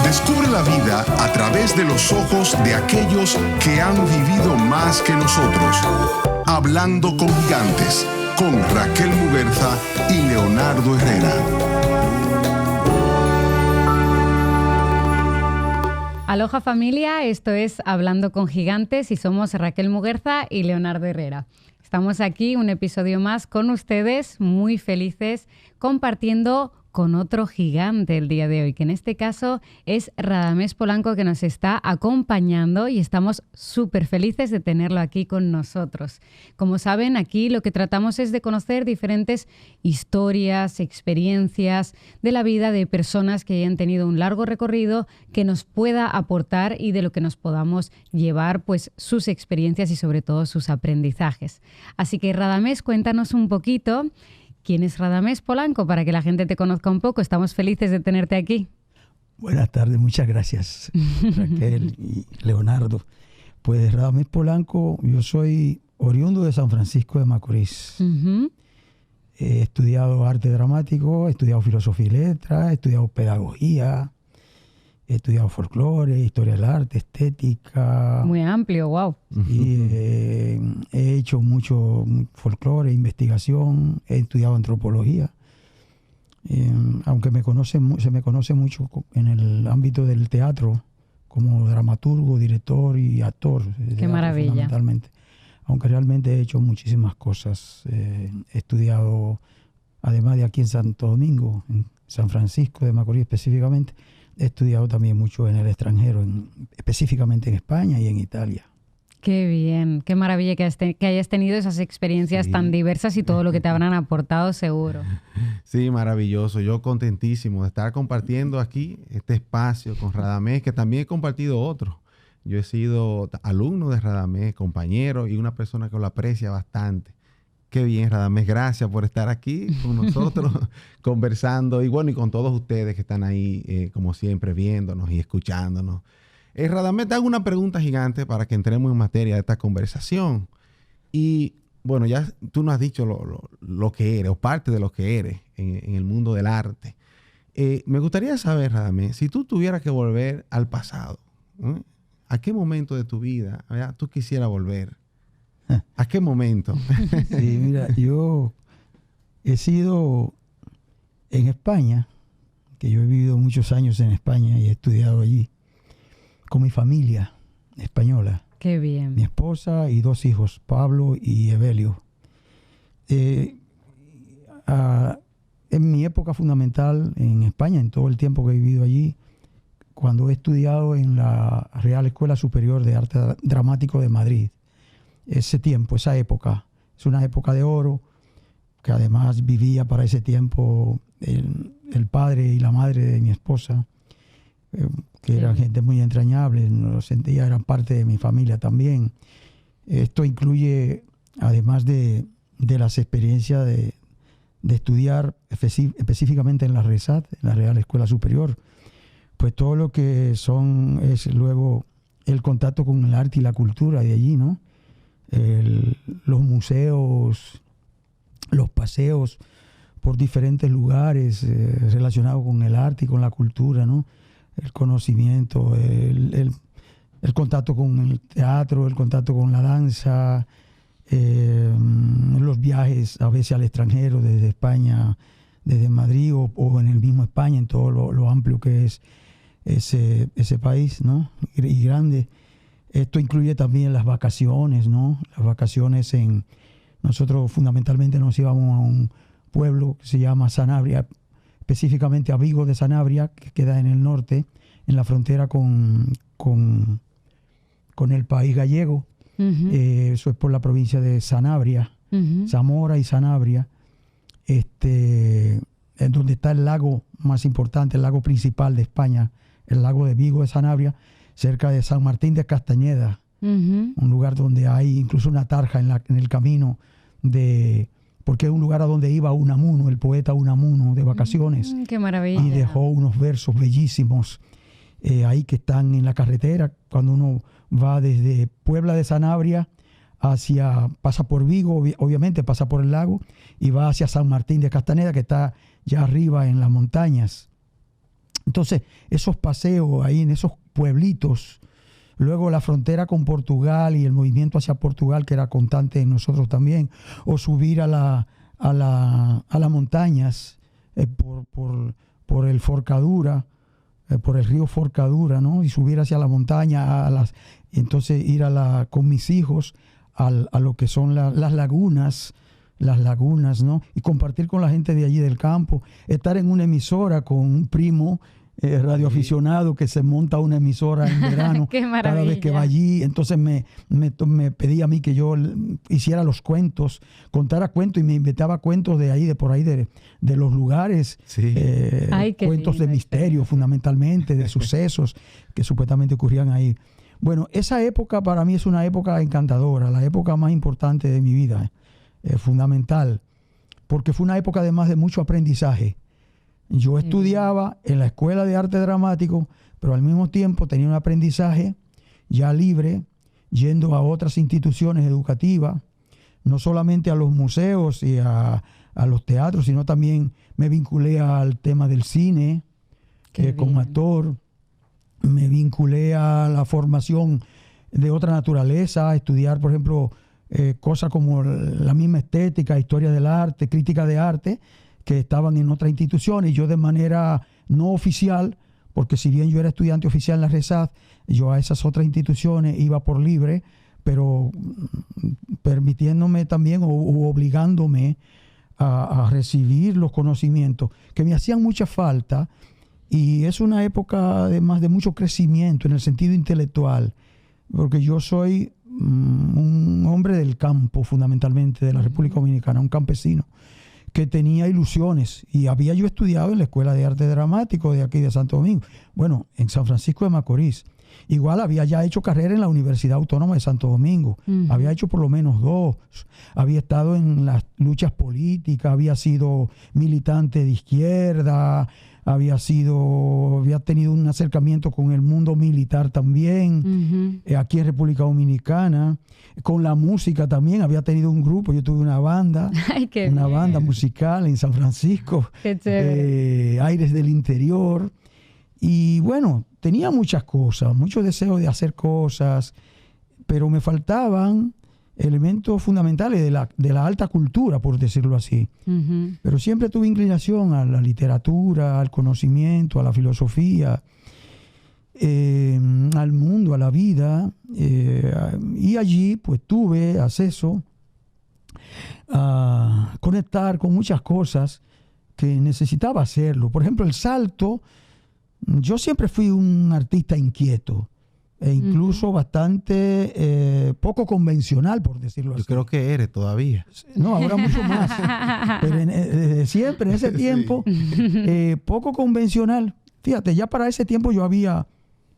Descubre la vida a través de los ojos de aquellos que han vivido más que nosotros. Hablando con Gigantes, con Raquel Muguerza y Leonardo Herrera. Aloha familia, esto es Hablando con Gigantes y somos Raquel Muguerza y Leonardo Herrera. Estamos aquí, un episodio más con ustedes, muy felices, compartiendo con otro gigante el día de hoy, que en este caso es Radamés Polanco, que nos está acompañando y estamos súper felices de tenerlo aquí con nosotros. Como saben, aquí lo que tratamos es de conocer diferentes historias, experiencias de la vida de personas que hayan tenido un largo recorrido que nos pueda aportar y de lo que nos podamos llevar pues sus experiencias y sobre todo sus aprendizajes. Así que Radamés, cuéntanos un poquito. ¿Quién es Radamés Polanco? Para que la gente te conozca un poco. Estamos felices de tenerte aquí. Buenas tardes, muchas gracias, Raquel y Leonardo. Pues Radamés Polanco, yo soy oriundo de San Francisco de Macorís. Uh-huh. He estudiado arte dramático, he estudiado filosofía y letras, he estudiado pedagogía, he estudiado folclore, historia del arte, estética. Muy amplio, wow. Y he hecho mucho folclore, investigación, he estudiado antropología. Aunque se me conoce mucho en el ámbito del teatro, como dramaturgo, director y actor. Qué maravilla. Fundamentalmente. Aunque realmente he hecho muchísimas cosas. He estudiado, además de aquí en Santo Domingo, en San Francisco de Macorís específicamente, he estudiado también mucho en el extranjero, específicamente en España y en Italia. Qué bien, qué maravilla que hayas tenido esas experiencias tan diversas y todo lo que te habrán aportado seguro. Sí, maravilloso. Yo contentísimo de estar compartiendo aquí este espacio con Radamés, que también he compartido otro. Yo he sido alumno de Radamés, compañero y una persona que lo aprecia bastante. Qué bien, Radamés, gracias por estar aquí con nosotros conversando y bueno, y con todos ustedes que están ahí, como siempre, viéndonos y escuchándonos. Radamés, te hago una pregunta gigante para que entremos en materia de esta conversación. Y bueno, ya tú nos has dicho lo que eres o parte de lo que eres en el mundo del arte. Me gustaría saber, Radamés, si tú tuvieras que volver al pasado, ¿a qué momento de tu vida tú quisieras volver? ¿A qué momento? Sí, mira, yo he sido en España, que yo he vivido muchos años en España y he estudiado allí, con mi familia española. Qué bien. Mi esposa y 2 hijos, Pablo y Evelio. En mi época fundamental en España, en todo el tiempo que he vivido allí, cuando he estudiado en la Real Escuela Superior de Arte Dramático de Madrid, ese tiempo, esa época, es una época de oro, que además vivía para ese tiempo el padre y la madre de mi esposa, que eran gente muy entrañable, lo sentía, eran parte de mi familia también. Esto incluye, además de las experiencias de estudiar específicamente en la RESAT, en la Real Escuela Superior, pues todo lo que es luego el contacto con el arte y la cultura de allí, ¿no? Los museos, los paseos por diferentes lugares relacionados con el arte y con la cultura, ¿no? El conocimiento, el contacto con el teatro, el contacto con la danza, los viajes a veces al extranjero desde España, desde Madrid o en el mismo España, en todo lo amplio que es ese país, ¿no? Y grande. Esto incluye también las vacaciones, ¿no? Las vacaciones nosotros fundamentalmente nos íbamos a un pueblo que se llama Sanabria, específicamente a Vigo de Sanabria, que queda en el norte, en la frontera con el país gallego. Uh-huh. Eso es por la provincia de Sanabria, uh-huh. Zamora y Sanabria, en donde está el lago más importante, el lago principal de España, el lago de Vigo de Sanabria, cerca de San Martín de Castañeda, uh-huh. Un lugar donde hay incluso una tarja en el camino, porque es un lugar a donde iba Unamuno, el poeta Unamuno, de vacaciones. ¡Qué maravilla! Y dejó unos versos bellísimos ahí que están en la carretera, cuando uno va desde Puebla de Sanabria pasa por Vigo, obviamente pasa por el lago, y va hacia San Martín de Castañeda, que está ya arriba en las montañas. Entonces, esos paseos ahí en esos pueblitos, luego la frontera con Portugal y el movimiento hacia Portugal, que era constante en nosotros también, o subir a las montañas por el Forcadura, por el río Forcadura, ¿no? Y subir hacia la montaña, entonces ir con mis hijos a lo que son las lagunas, ¿no? Y compartir con la gente de allí del campo, estar en una emisora con un primo radioaficionado que se monta una emisora en verano cada vez que va allí. Entonces me pedía a mí que yo hiciera los cuentos, contara cuentos, y me inventaba cuentos de ahí, de por ahí, de los lugares, cuentos de misterio fundamentalmente, de sucesos que supuestamente ocurrían ahí. Bueno, esa época para mí es una época encantadora, la época más importante de mi vida, fundamental, porque fue una época además de mucho aprendizaje. Yo estudiaba en la Escuela de Arte Dramático, pero al mismo tiempo tenía un aprendizaje ya libre, yendo a otras instituciones educativas, no solamente a los museos y a los teatros, sino también me vinculé al tema del cine como actor, me vinculé a la formación de otra naturaleza, a estudiar, por ejemplo, cosas como la misma estética, historia del arte, crítica de arte, que estaban en otras instituciones. Yo de manera no oficial, porque si bien yo era estudiante oficial en la RESAD, yo a esas otras instituciones iba por libre, pero permitiéndome también o obligándome a recibir los conocimientos que me hacían mucha falta. Y es una época además de mucho crecimiento en el sentido intelectual, porque yo soy un hombre del campo, fundamentalmente, de la República Dominicana, un campesino que tenía ilusiones, y había yo estudiado en la Escuela de Arte Dramático de aquí de Santo Domingo, bueno, en San Francisco de Macorís. Igual había ya hecho carrera en la Universidad Autónoma de Santo Domingo, había hecho por lo menos 2, había estado en las luchas políticas, había sido militante de izquierda, había tenido un acercamiento con el mundo militar también, aquí en República Dominicana, con la música también, había tenido un grupo, yo tuve una banda, banda musical en San Francisco, Aires del Interior, y bueno, tenía muchas cosas, mucho deseo de hacer cosas, pero me faltaban elementos fundamentales de la alta cultura, por decirlo así. Pero siempre tuve inclinación a la literatura, al conocimiento, a la filosofía, al mundo, a la vida, y allí pues tuve acceso a conectar con muchas cosas que necesitaba hacerlo. Por ejemplo, el salto. Yo siempre fui un artista inquieto e incluso bastante poco convencional, por decirlo así. Yo creo que eres todavía. No, ahora mucho más. Pero desde siempre, en ese tiempo, poco convencional. Fíjate, ya para ese tiempo yo había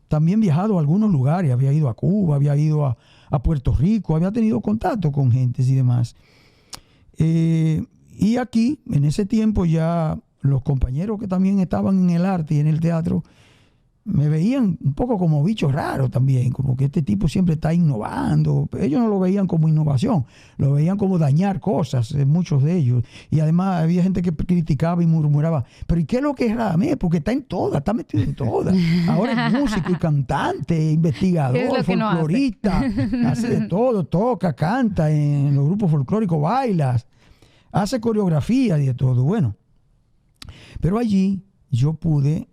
también viajado a algunos lugares. Había ido a Cuba, había ido a Puerto Rico, había tenido contacto con gentes y demás. Y aquí, en ese tiempo ya los compañeros que también estaban en el arte y en el teatro me veían un poco como bicho raro también, como que este tipo siempre está innovando. Ellos no lo veían como innovación, lo veían como dañar cosas, muchos de ellos. Y además había gente que criticaba y murmuraba, pero ¿y qué es lo que es Radamés? Porque está en todas, está metido en todas. Ahora es músico y cantante, investigador, folclorista, hace de todo, toca, canta en los grupos folclóricos, baila, hace coreografía y de todo. Bueno, pero allí yo pude,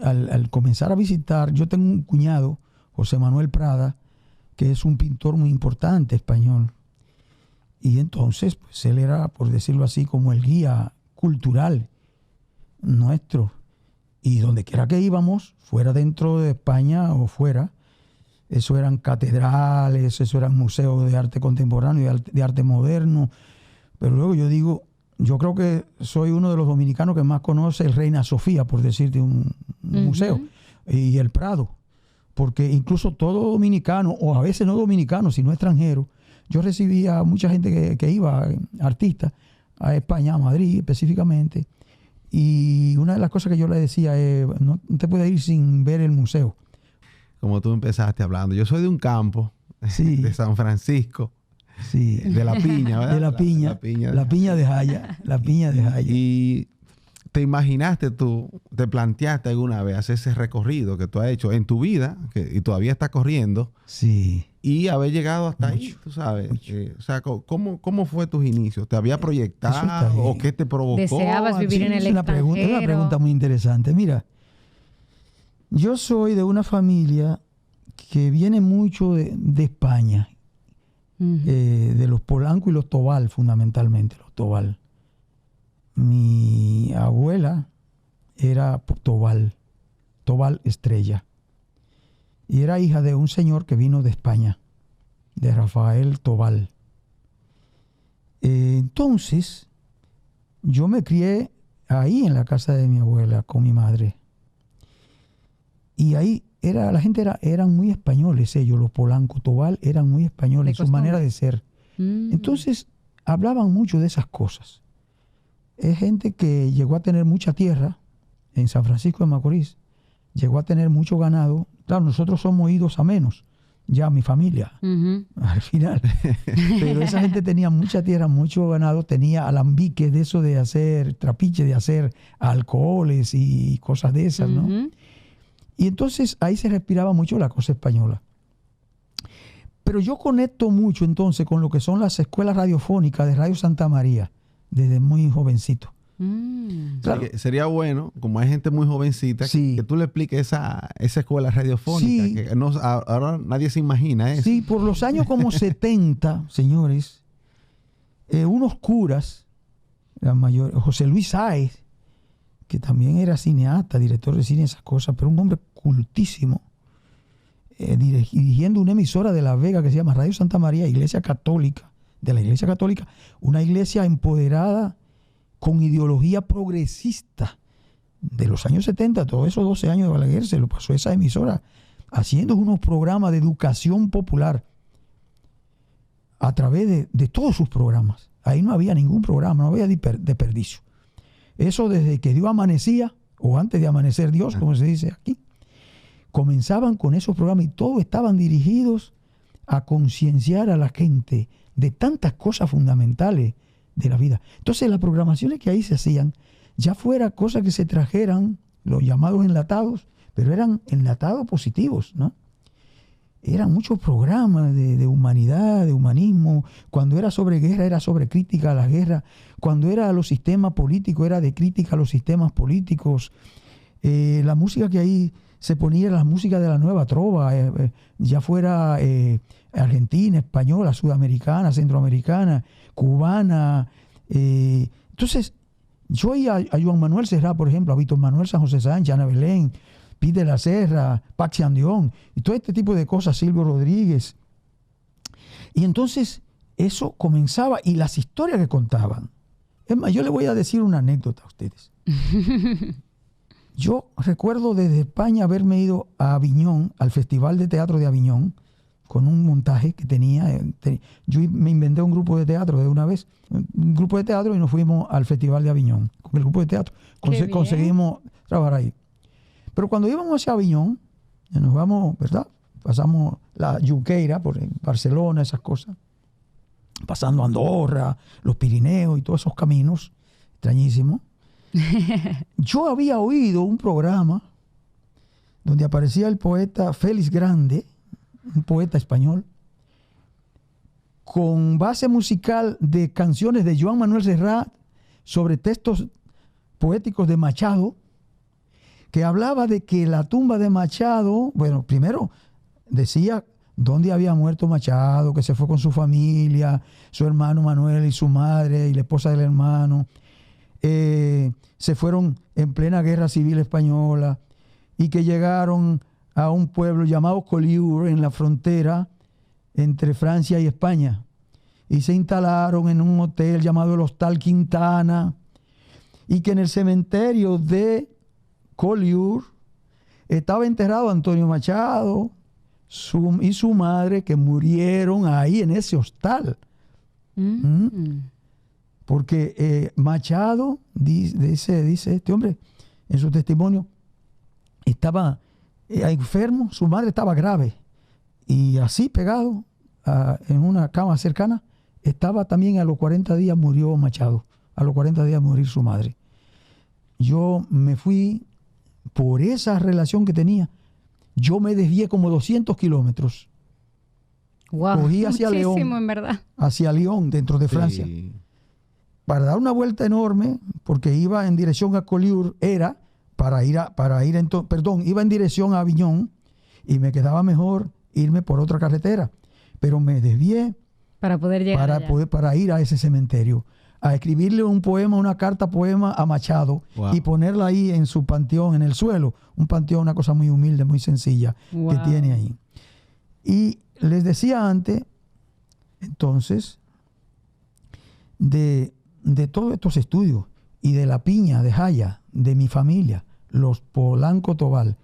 al comenzar a visitar, yo tengo un cuñado, José Manuel Prada, que es un pintor muy importante español. Y entonces, pues él era, por decirlo así, como el guía cultural nuestro. Y donde quiera que íbamos, fuera dentro de España o fuera, eso eran catedrales, eso eran museos de arte contemporáneo, de arte moderno. Pero luego yo digo, yo creo que soy uno de los dominicanos que más conoce el Reina Sofía, por decirte un museo, y el Prado, porque incluso todo dominicano, o a veces no dominicano, sino extranjero, yo recibía a mucha gente que iba, artistas, a España, a Madrid específicamente, y una de las cosas que yo le decía es, no te puedes ir sin ver el museo. Como tú empezaste hablando, yo soy de un campo, de San Francisco. Sí. De la piña, ¿verdad? De la piña de Jaya. La piña de Jaya. Y ¿te imaginaste tú, te planteaste alguna vez hacer ese recorrido que tú has hecho en tu vida y todavía estás corriendo? Sí. Y haber llegado hasta ahí, tú sabes. O sea, ¿cómo fue tus inicios? ¿Te había proyectado o qué te provocó? ¿Deseabas vivir en el Es una pregunta muy interesante. Mira, yo soy de una familia que viene mucho de España, de los Polanco y los Tobal, fundamentalmente, los Tobal. Mi abuela era Tobal Estrella, y era hija de un señor que vino de España, de Rafael Tobal. Entonces, yo me crié ahí en la casa de mi abuela con mi madre. Y ahí la gente eran muy españoles ellos, los Polanco Tobal eran muy españoles en su manera de ser. Entonces, hablaban mucho de esas cosas. Es gente que llegó a tener mucha tierra en San Francisco de Macorís, llegó a tener mucho ganado. Claro, nosotros somos idos a menos, ya mi familia, al final. Pero esa gente tenía mucha tierra, mucho ganado, tenía alambiques de eso de hacer trapiche, de hacer alcoholes y cosas de esas, ¿no? Y entonces ahí se respiraba mucho la cosa española. Pero yo conecto mucho entonces con lo que son las escuelas radiofónicas de Radio Santa María, desde muy jovencito. Claro. Sería bueno, como hay gente muy jovencita, que tú le expliques esa escuela radiofónica, que ahora nadie se imagina eso. Sí, por los años como 70, señores, unos curas, José Luis Sáez, que también era cineasta, director de cine, esas cosas, pero un hombre cultísimo, dirigiendo una emisora de La Vega que se llama Radio Santa María, Iglesia Católica, de la Iglesia Católica, una iglesia empoderada con ideología progresista de los años 70, todos esos 12 años de Balaguer se lo pasó esa emisora haciendo unos programas de educación popular a través de todos sus programas. Ahí no había ningún programa, no había desperdicio. Eso desde que Dios amanecía, o antes de amanecer Dios, como se dice aquí, comenzaban con esos programas y todos estaban dirigidos a concienciar a la gente de tantas cosas fundamentales de la vida. Entonces las programaciones que ahí se hacían, ya fuera cosas que se trajeran, los llamados enlatados, pero eran enlatados positivos, ¿no? Eran muchos programas de humanidad, de humanismo. Cuando era sobre guerra, era sobre crítica a la guerra. Cuando era a los sistemas políticos, era de crítica a los sistemas políticos. La música que ahí se ponía era la música de la nueva trova, ya fuera argentina, española, sudamericana, centroamericana, cubana. Entonces, yo oía a Joan Manuel Serrat, por ejemplo, a Víctor Manuel San José Sánchez, Ana Belén, Pete La Serra, Paxi Andión, y todo este tipo de cosas, Silvio Rodríguez. Y entonces, eso comenzaba, y las historias que contaban. Es más, yo les voy a decir una anécdota a ustedes. Yo recuerdo desde España haberme ido a Aviñón, al Festival de Teatro de Aviñón, con un montaje que tenía. Yo me inventé un grupo de teatro de una vez, un grupo de teatro, y nos fuimos al Festival de Aviñón. Con el grupo de teatro conseguimos trabajar ahí. Pero cuando íbamos hacia Aviñón, nos vamos, ¿verdad? Pasamos la Junqueira, por Barcelona, esas cosas, pasando Andorra, los Pirineos y todos esos caminos extrañísimos. Yo había oído un programa donde aparecía el poeta Félix Grande, un poeta español, con base musical de canciones de Joan Manuel Serrat sobre textos poéticos de Machado, que hablaba de que la tumba de Machado, bueno, primero decía dónde había muerto Machado, que se fue con su familia, su hermano Manuel y su madre y la esposa del hermano. Se fueron en plena guerra civil española y que llegaron a un pueblo llamado Collioure en la frontera entre Francia y España y se instalaron en un hotel llamado el Hostal Quintana, y que en el cementerio de Collioure estaba enterrado Antonio Machado y su madre, que murieron ahí en ese hostal. Porque Machado, dice este hombre en su testimonio, estaba enfermo, su madre estaba grave, y así pegado en una cama cercana, estaba también a los 40 días murió Machado, a los 40 días morir su madre. yo me fui por esa relación que tenía. Yo me desvié como 200 kilómetros. Wow, Cogí hacia muchísimo, León, en verdad. hacia Lyon, dentro de Francia, Sí. para dar una vuelta enorme, porque iba en dirección a Collioure, iba en dirección a Avignon, y me quedaba mejor irme por otra carretera. Pero me desvié Para poder llegar allá. para ir a ese cementerio, a escribirle un poema, una carta poema a Machado, Wow. y ponerla ahí en su panteón, en el suelo. Un panteón, una cosa muy humilde, muy sencilla que Wow. tiene ahí. Y les decía antes, entonces, de todos estos estudios y de la piña de Jaya, de mi familia, los Polanco Tobal,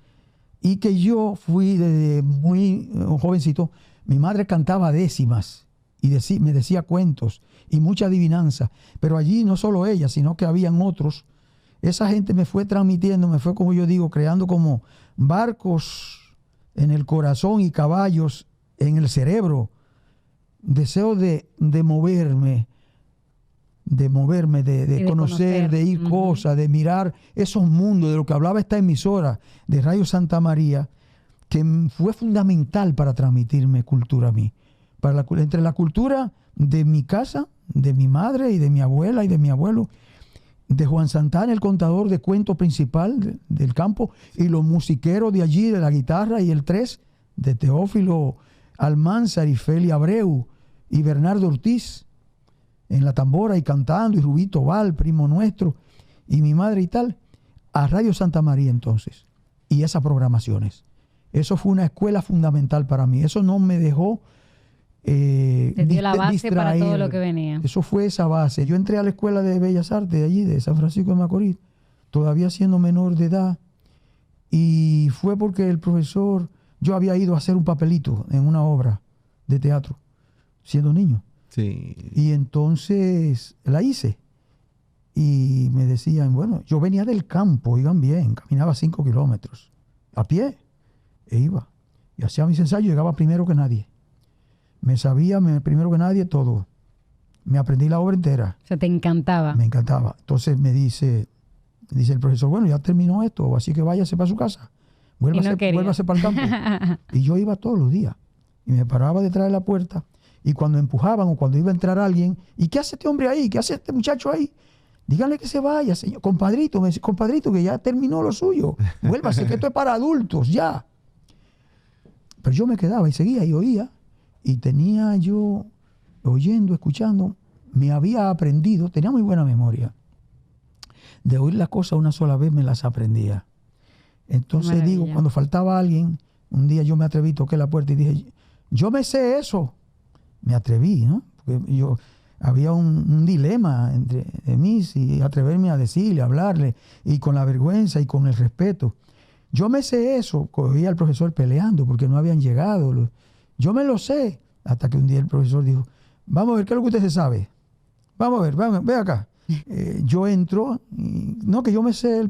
y que yo fui desde muy jovencito. Mi madre cantaba décimas y me decía cuentos y mucha adivinanza, pero allí no solo ella, sino que habían otros. Esa gente me fue transmitiendo, me fue, como yo digo, creando como barcos en el corazón y caballos en el cerebro, deseo de moverme, de conocer, de ir cosas, de mirar esos mundos, de lo que hablaba esta emisora de Radio Santa María, que fue fundamental para transmitirme cultura a mí. Entre la cultura de mi casa, de mi madre y de mi abuela y de mi abuelo, de Juan Santana, el contador de cuento principal del campo, y los musiqueros de allí, de la guitarra y el tres, de Teófilo Almanzar y Feli Abreu y Bernardo Ortiz en la tambora y cantando, y Rubito Val, primo nuestro, y mi madre y tal, a Radio Santa María entonces, y esas programaciones. Eso fue una escuela fundamental para mí. Eso no me dejó Te dio la base distraer. para todo lo que venía. Eso fue esa base. Yo entré a la Escuela de Bellas Artes de allí, de San Francisco de Macorís, todavía siendo menor de edad, y fue porque el profesor, yo había ido a hacer un papelito en una obra de teatro, siendo niño. Sí. Y entonces la hice. Y me decían, bueno, yo venía del campo, oigan bien, caminaba 5 kilómetros a pie, e iba. Y hacía mis ensayos, llegaba primero que nadie. Me sabía primero que nadie todo. Me aprendí la obra entera. O sea, te encantaba. Me encantaba. Entonces me dice el profesor, bueno, ya terminó esto, así que váyase para su casa. Vuélvase para el campo. Y yo iba todos los días. Y me paraba detrás de la puerta. Y cuando empujaban o cuando iba a entrar alguien, ¿y qué hace este hombre ahí? ¿Qué hace este muchacho ahí? Díganle que se vaya, señor. Compadrito, me dice, compadrito, que ya terminó lo suyo. Vuélvase, que esto es para adultos, ya. Pero yo me quedaba y seguía y oía. Y tenía yo, oyendo, escuchando, me había aprendido, tenía muy buena memoria. De oír las cosas una sola vez me las aprendía. Entonces digo, cuando faltaba alguien, un día yo me atreví, toqué la puerta y dije, yo me sé eso. Me atreví, ¿no? Porque había un dilema entre mí, si atreverme a decirle, a hablarle, y con la vergüenza y con el respeto. Yo me sé eso. Oía al profesor peleando porque no habían llegado. Yo me lo sé. Hasta que un día el profesor dijo, vamos a ver, ¿qué es lo que usted se sabe? Vamos a ver, ve acá. Yo entro, no, que yo me sé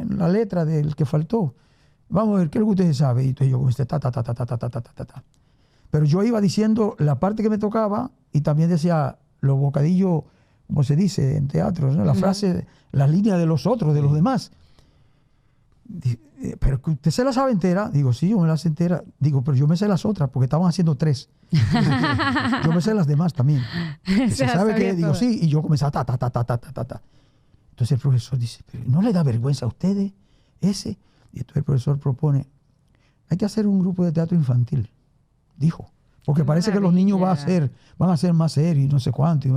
la letra del que faltó. Vamos a ver, ¿qué es lo que usted se sabe? Y entonces yo comencé, ta. Pero yo iba diciendo la parte que me tocaba y también decía los bocadillos, como se dice en teatro, ¿no? La frase, las líneas de los otros, de los demás. Pero que usted se la sabe entera. Digo, sí, yo me la sé entera. Digo, pero yo me sé las otras porque estaban haciendo 3. Yo me sé las demás también. Se sabe que, digo, sí, y yo comencé ta. Entonces el profesor dice, pero ¿no le da vergüenza a ustedes ese? Y entonces el profesor propone, hay que hacer un grupo de teatro infantil, dijo, porque parece que los niños van a ser más serios y no sé cuánto.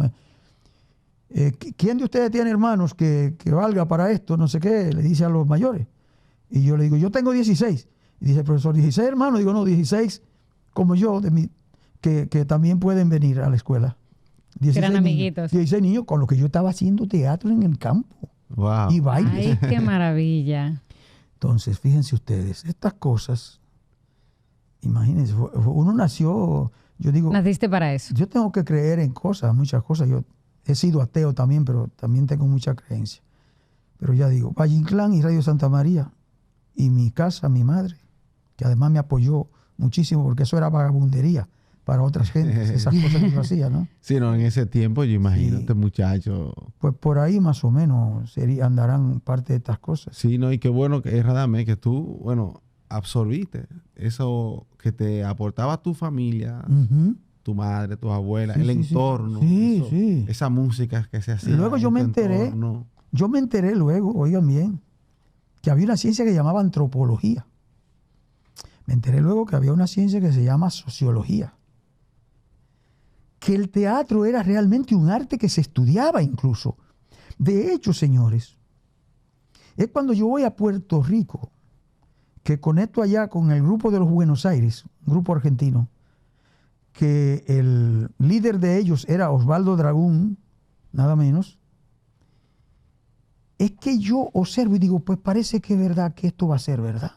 ¿Quién de ustedes tiene hermanos que valga para esto? No sé qué, le dice a los mayores. Y yo le digo, yo tengo 16. Y dice el profesor, 16 hermanos. Digo, no, 16 como yo, que también pueden venir a la escuela. 16 eran niños, amiguitos. 16 niños con los que yo estaba haciendo teatro en el campo. Wow. Y baile. Ay, qué maravilla. Entonces, fíjense ustedes, estas cosas, imagínense, uno nació, yo digo... Naciste para eso. Yo tengo que creer en cosas, muchas cosas. Yo he sido ateo también, pero también tengo mucha creencia. Pero ya digo, Valle Inclán y Radio Santa María, y mi casa, mi madre, que además me apoyó muchísimo porque eso era vagabundería. para otras gentes, esas cosas que yo hacía, ¿no? Sí, no, en ese tiempo yo imagino, Sí. este muchacho. Pues por ahí más o menos andarán parte de estas cosas. Sí, no, y qué bueno que es Radamés, que tú, bueno, absorbiste eso que te aportaba tu familia, Ujú. tu madre, tus abuelas, Sí, el sí, sí. entorno, Sí, sí. esa música que se hacía. Luego yo en me tu enteré. entorno. Yo me enteré luego, oigan bien, que había una ciencia que llamaba antropología. Me enteré luego que había una ciencia que se llama sociología. Que el teatro era realmente un arte que se estudiaba incluso. De hecho, señores, es cuando yo voy a Puerto Rico, que conecto allá con el grupo de los Buenos Aires, un grupo argentino, que el líder de ellos era Osvaldo Dragún, nada menos. Es que yo observo y digo, pues parece que es verdad que esto va a ser verdad.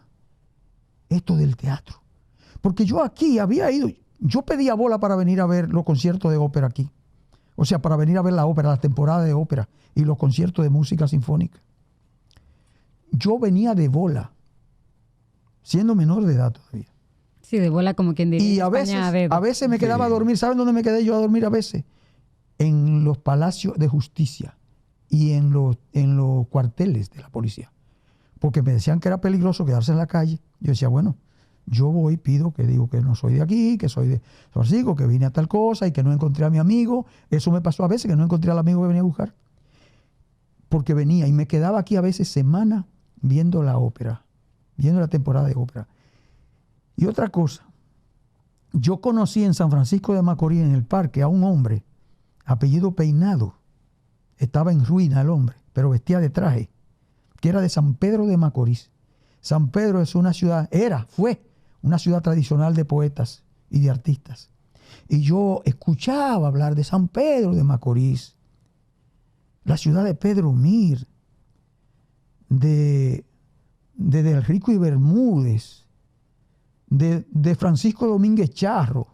Esto del teatro. Porque yo aquí había ido, yo pedía bola para venir a ver los conciertos de ópera aquí. O sea, para venir a ver la ópera, la temporada de ópera y los conciertos de música sinfónica. Yo venía de bola, siendo menor de edad todavía. Sí, de bola como quien diría. Y en España, a veces me quedaba a Sí. dormir. ¿Saben dónde me quedé yo a dormir a veces? En los palacios de justicia y en los cuarteles de la policía. Porque me decían que era peligroso quedarse en la calle. Yo decía, bueno, yo voy, pido que digo que no soy de aquí, que soy de San Francisco, que vine a tal cosa y que no encontré a mi amigo. Eso me pasó a veces, que no encontré al amigo que venía a buscar. Porque venía y me quedaba aquí a veces semana viendo la ópera, viendo la temporada de ópera. Y otra cosa, yo conocí en San Francisco de Macorís, en el parque, a un hombre, apellido Peinado. Estaba en ruina el hombre, pero vestía de traje, que era de San Pedro de Macorís. San Pedro es una ciudad, fue una ciudad tradicional de poetas y de artistas. Y yo escuchaba hablar de San Pedro de Macorís, la ciudad de Pedro Mir, de Del Rico y Bermúdez, de Francisco Domínguez Charro.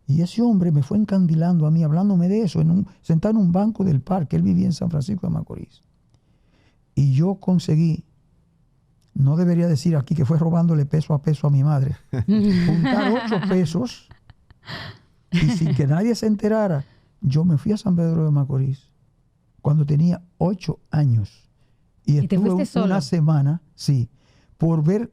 Y ese hombre me fue encandilando a mí, hablándome de eso, sentado en un banco del parque. Él vivía en San Francisco de Macorís. Y yo conseguí, no debería decir aquí que fue robándole peso a mi madre, juntar 8 pesos y sin que nadie se enterara, yo me fui a San Pedro de Macorís cuando tenía 8 años. Y te fuiste estuve solo. una semana, sí, por ver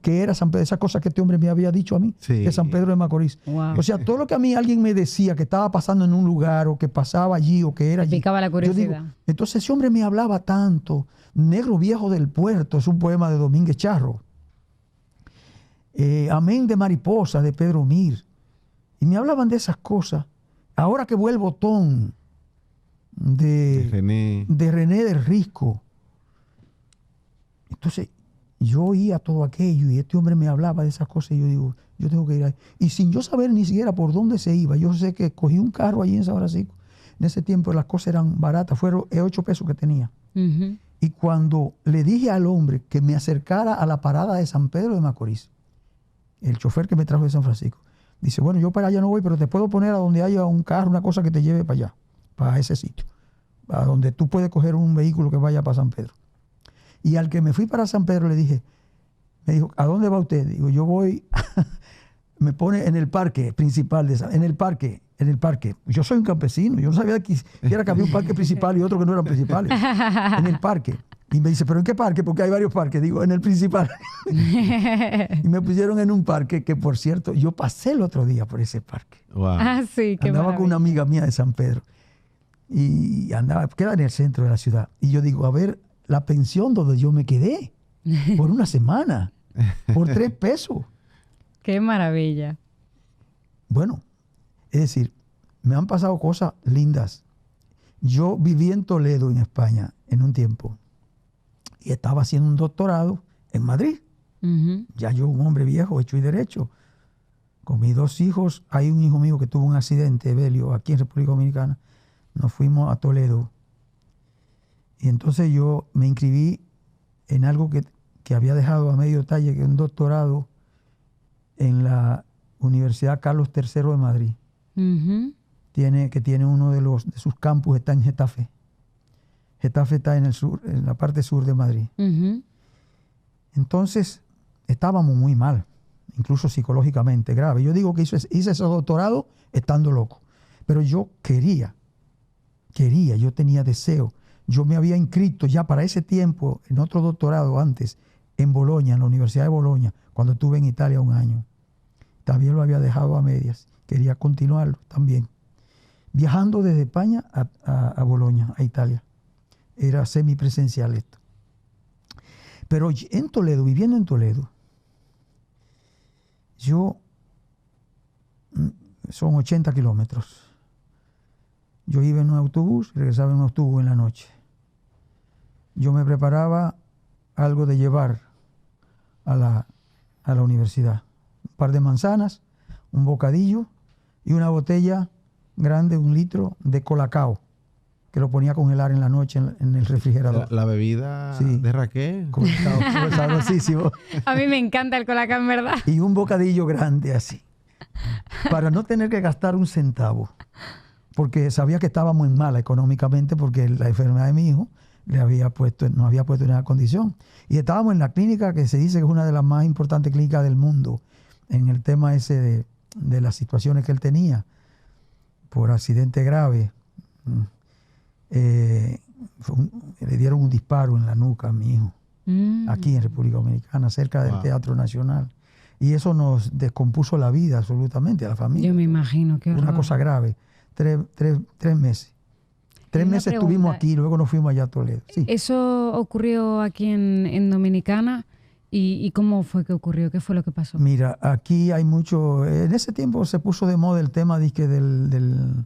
que era San Pedro, esa cosa que este hombre me había dicho a mí, Sí. de San Pedro de Macorís. Wow. O sea, todo lo que a mí alguien me decía que estaba pasando en un lugar o que pasaba allí o que era allí. Picaba la yo curiosidad. digo, entonces ese hombre me hablaba tanto. Negro Viejo del Puerto, es un poema de Domínguez Charro. Amén de Mariposa, de Pedro Mir. Y me hablaban de esas cosas. Ahora que vuelvo Ton, de René del Risco. Entonces, yo oía todo aquello y este hombre me hablaba de esas cosas y yo digo, yo tengo que ir ahí. Y sin yo saber ni siquiera por dónde se iba, yo sé que cogí un carro allí en San Francisco. En ese tiempo las cosas eran baratas, fueron 8 pesos que tenía. Ujú. Y cuando le dije al hombre que me acercara a la parada de San Pedro de Macorís, el chofer que me trajo de San Francisco, dice, bueno, yo para allá no voy, pero te puedo poner a donde haya un carro, una cosa que te lleve para allá, para ese sitio, a donde tú puedes coger un vehículo que vaya para San Pedro. Y al que me fui para San Pedro le dije, me dijo, ¿a dónde va usted? Digo, yo voy, me pone en el parque principal, en el parque. Yo soy un campesino, yo no sabía que había un parque principal y otro que no eran principales. En el parque. Y me dice, ¿pero en qué parque? Porque hay varios parques. Digo, en el principal. Y me pusieron en un parque que, por cierto, yo pasé el otro día por ese parque. Wow. Ah, sí, qué Andaba con una maravilla. amiga mía de San Pedro. Y queda en el centro de la ciudad. Y yo digo, a ver, la pensión donde yo me quedé por una semana, por 3 pesos. Qué maravilla. Bueno, es decir, me han pasado cosas lindas. Yo viví en Toledo, en España, en un tiempo. Y estaba haciendo un doctorado en Madrid. Ujú. Ya yo, un hombre viejo, hecho y derecho. Con mis 2 hijos, hay un hijo mío que tuvo un accidente, Belio, aquí en República Dominicana. Nos fuimos a Toledo. Y entonces yo me inscribí en algo que había dejado a medio talle, que es un doctorado en la Universidad Carlos III de Madrid. Ujú. Que tiene uno de sus campus, está en Getafe. Getafe está en el sur, en la parte sur de Madrid. Ujú. Entonces, estábamos muy mal. incluso psicológicamente grave. Yo digo que hice ese doctorado estando loco, pero yo quería, yo tenía deseo. Yo me había inscrito ya para ese tiempo en otro doctorado antes, en Bolonia, en la Universidad de Bolonia, cuando estuve en Italia 1 año. También lo había dejado a medias, quería continuarlo también. Viajando desde España a Bolonia, a Italia. Era semipresencial esto. Pero en Toledo, viviendo en Toledo, son 80 kilómetros. Yo iba en un autobús, regresaba en un autobús en la noche. Yo me preparaba algo de llevar a la universidad. Un par de manzanas, un bocadillo y una botella grande, 1 litro de Colacao, que lo ponía a congelar en la noche en el refrigerador. La bebida de Raquel. Colacao, sabrosísimo. A mí me encanta el Colacao, en verdad. Y un bocadillo grande así, para no tener que gastar un centavo, porque sabía que estaba muy mala económicamente, porque la enfermedad de mi hijo nos había puesto en una condición. Y estábamos en la clínica que se dice que es una de las más importantes clínicas del mundo, en el tema ese de las situaciones que él tenía por accidente grave. Le dieron un disparo en la nuca a mi hijo, aquí en República Dominicana, cerca del Teatro Nacional. Y eso nos descompuso la vida absolutamente a la familia. Yo me imagino que una cosa grave. 3 meses. 3 meses estuvimos aquí, luego nos fuimos allá a Toledo. Sí. ¿Eso ocurrió aquí en Dominicana? ¿Y cómo fue que ocurrió? ¿Qué fue lo que pasó? Mira, aquí hay mucho... En ese tiempo se puso de moda el tema de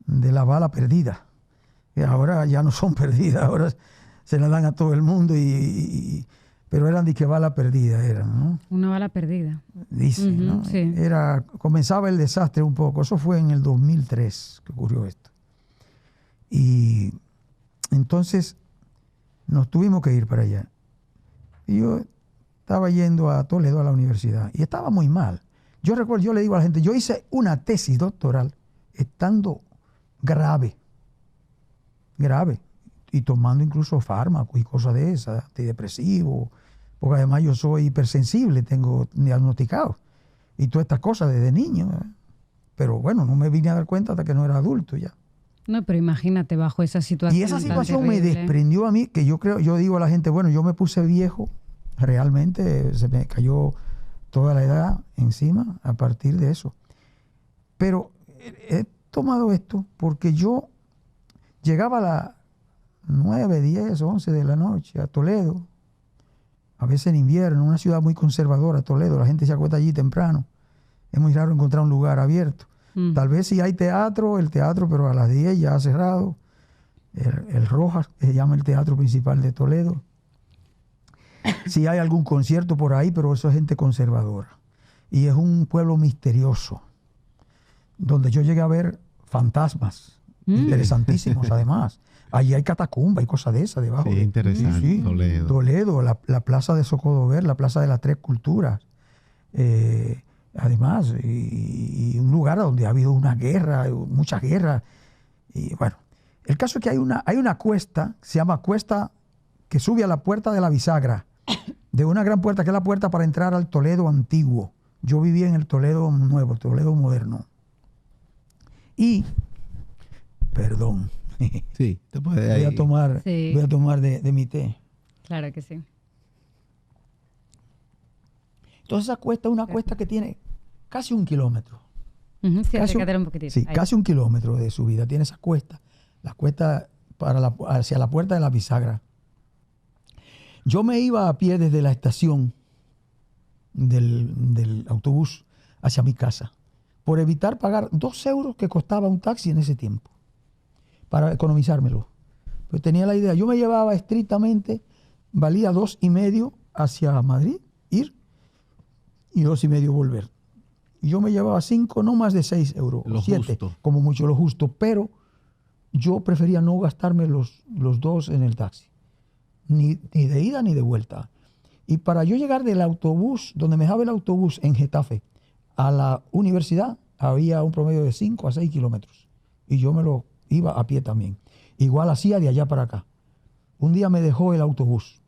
la bala perdida. Que ahora ya no son perdidas, ahora se la dan a todo el mundo, pero eran de que bala perdida eran, ¿no? Una bala perdida. Dicen, ¿no? Sí. Comenzaba el desastre un poco. Eso fue en el 2003 que ocurrió esto. Y entonces nos tuvimos que ir para allá. Y yo estaba yendo a Toledo a la universidad y estaba muy mal. Yo recuerdo, yo le digo a la gente, yo hice una tesis doctoral estando grave, y tomando incluso fármacos y cosas de esas, antidepresivos, porque además yo soy hipersensible, tengo diagnosticado, y todas estas cosas desde niño. Pero bueno, no me vine a dar cuenta hasta que no era adulto ya. No, pero imagínate bajo esa situación. Y esa situación me desprendió a mí, que yo digo a la gente, bueno, yo me puse viejo, realmente se me cayó toda la edad encima a partir de eso. Pero he tomado esto porque yo llegaba a las 9, 10, 11 de la noche a Toledo, a veces en invierno, una ciudad muy conservadora, Toledo, la gente se acuesta allí temprano. Es muy raro encontrar un lugar abierto. Tal vez si hay teatro, pero a las 10 ya ha cerrado. El Rojas, que se llama el teatro principal de Toledo. Si hay algún concierto por ahí, pero eso es gente conservadora. Y es un pueblo misterioso, donde yo llegué a ver fantasmas, interesantísimos además. Allí hay catacumba y cosas de esas debajo. Sí, interesante. Sí. Toledo, la plaza de Socodover, la plaza de las 3 culturas. Además, y un lugar donde ha habido una guerra, muchas guerras. Y bueno, el caso es que hay una cuesta, se llama cuesta, que sube a la puerta de la bisagra, de una gran puerta, que es la puerta para entrar al Toledo antiguo. Yo vivía en el Toledo nuevo, el Toledo moderno. Y, perdón, sí, te puedes voy a tomar de mi té. Claro que sí. Entonces esa cuesta es una cuesta que tiene casi 1 kilómetro. Sí, acércate un poquitito. Sí, casi 1 kilómetro de subida tiene esa cuesta. La cuesta hacia la puerta de la bisagra. Yo me iba a pie desde la estación del autobús hacia mi casa, por evitar pagar 2 euros que costaba un taxi en ese tiempo, para economizármelo. Pues tenía la idea, yo me llevaba estrictamente, valía 2,5 hacia Madrid, ir, y 2,5 volver. Y yo me llevaba 5, no más de 6 euros, o 7, justo, como mucho lo justo, pero yo prefería no gastarme los 2 en el taxi, ni de ida ni de vuelta. Y para yo llegar del autobús, donde me dejaba el autobús en Getafe, a la universidad, había un promedio de 5 a 6 kilómetros. Y yo me lo iba a pie también. Igual hacía de allá para acá. Un día me dejó el autobús.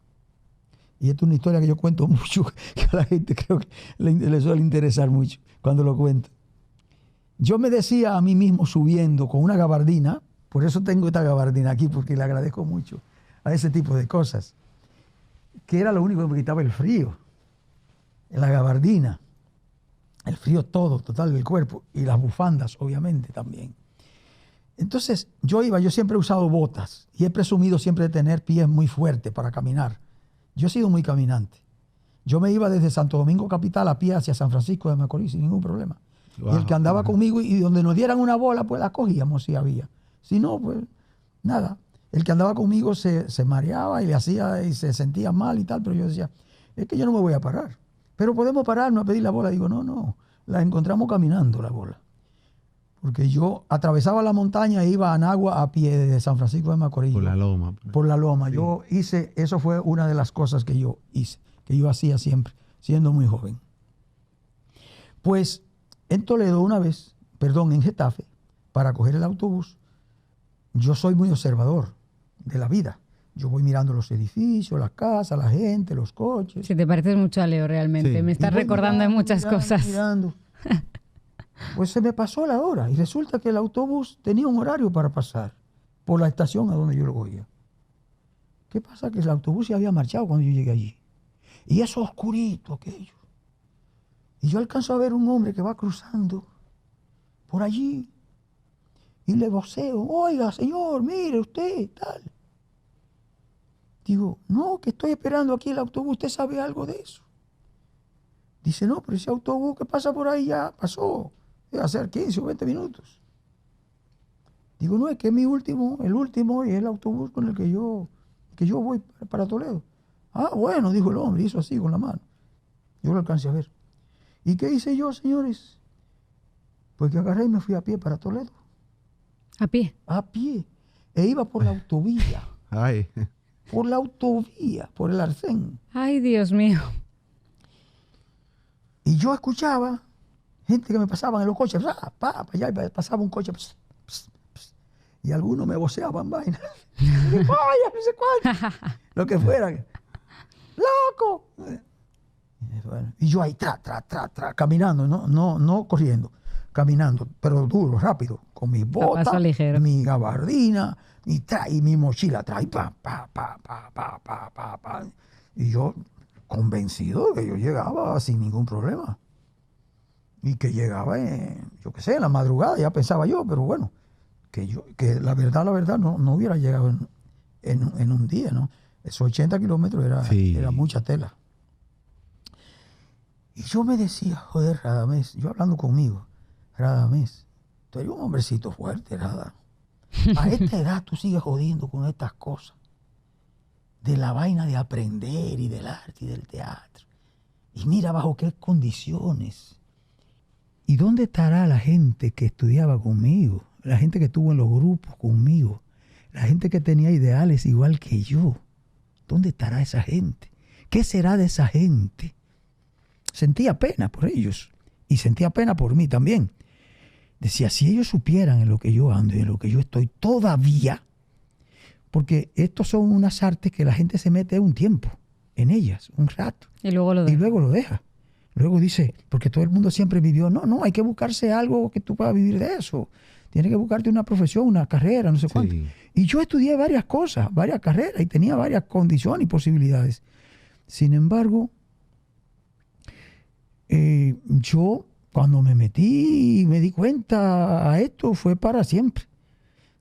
Y esta es una historia que yo cuento mucho, que a la gente creo que le suele interesar mucho cuando lo cuento. Yo me decía a mí mismo subiendo con una gabardina, por eso tengo esta gabardina aquí, porque le agradezco mucho a ese tipo de cosas, que era lo único que me quitaba el frío, la gabardina, el frío todo, total del cuerpo, y las bufandas, obviamente, también. Entonces, yo siempre he usado botas, y he presumido siempre de tener pies muy fuertes para caminar. Yo he sido muy caminante. Yo me iba desde Santo Domingo Capital a pie hacia San Francisco de Macorís sin ningún problema. Wow, y el que andaba conmigo y donde nos dieran una bola, pues la cogíamos si había. Si no, pues nada. El que andaba conmigo se mareaba y le hacía y se sentía mal y tal, pero yo decía, es que yo no me voy a parar. Pero podemos pararnos a pedir la bola. Digo, no, la encontramos caminando la bola. Porque yo atravesaba la montaña e iba a Anagua a pie desde San Francisco de Macorís. Por la loma. Por la loma. Sí. Yo hice, eso fue una de las cosas que yo hice, que yo hacía siempre, siendo muy joven. Pues en Toledo en Getafe, para coger el autobús, yo soy muy observador de la vida. Yo voy mirando los edificios, las casas, la gente, los coches. Sí, te pareces mucho a Leo realmente. Sí. Me estás recordando de muchas cosas. Mirando. Pues se me pasó la hora y resulta que el autobús tenía un horario para pasar por la estación a donde yo lo cogía. ¿Qué pasa? Que el autobús se había marchado cuando yo llegué allí. Y eso oscurito aquello. Y yo alcanzo a ver un hombre que va cruzando por allí. Y le voceo, oiga, señor, mire usted, tal. Digo, no, que estoy esperando aquí el autobús, ¿usted sabe algo de eso? Dice, no, pero ese autobús que pasa por ahí ya pasó, debe hacer 15 o 20 minutos. Digo, no, es que es el último y es el autobús con el que yo voy para Toledo. Ah, bueno, dijo el hombre, hizo así con la mano. Yo lo alcancé a ver. ¿Y qué hice yo, señores? Pues que agarré y me fui a pie para Toledo. ¿A pie? A pie. E iba por la autovía. Ay. Por la autovía, por el Arcén. Ay, Dios mío. Y yo escuchaba gente que me pasaban en los coches. Para allá, y pasaba un coche. Pss, pss, pss, y algunos me voceaban vainas. Vaya, no sé cuánto. Lo que fuera. ¡Loco! Y yo ahí, caminando, no corriendo. Caminando, pero duro, rápido, con mis botas, mi gabardina, y mi mochila atrás, y yo convencido de que yo llegaba sin ningún problema. Y que llegaba, yo qué sé, en la madrugada, ya pensaba yo, pero bueno, que la verdad no hubiera llegado en un día, ¿no? Esos 80 kilómetros era mucha tela. Y yo me decía, joder, Radamés, yo hablando conmigo, Radamés, tú eres un hombrecito fuerte, Radamés. A esta edad tú sigues jodiendo con estas cosas. De la vaina de aprender y del arte y del teatro. Y mira bajo qué condiciones. ¿Y dónde estará la gente que estudiaba conmigo? La gente que estuvo en los grupos conmigo. La gente que tenía ideales igual que yo. ¿Dónde estará esa gente? ¿Qué será de esa gente? Sentía pena por ellos. Y sentía pena por mí también. Decía, si ellos supieran en lo que yo ando y en lo que yo estoy todavía, porque estos son unas artes que la gente se mete un tiempo en ellas, un rato. Y luego lo deja. Luego dice, porque todo el mundo siempre vivió, no, hay que buscarse algo que tú puedas vivir de eso. Tienes que buscarte una profesión, una carrera, no sé cuánto. Y yo estudié varias cosas, varias carreras y tenía varias condiciones y posibilidades. Sin embargo, yo cuando me metí y me di cuenta a esto fue para siempre.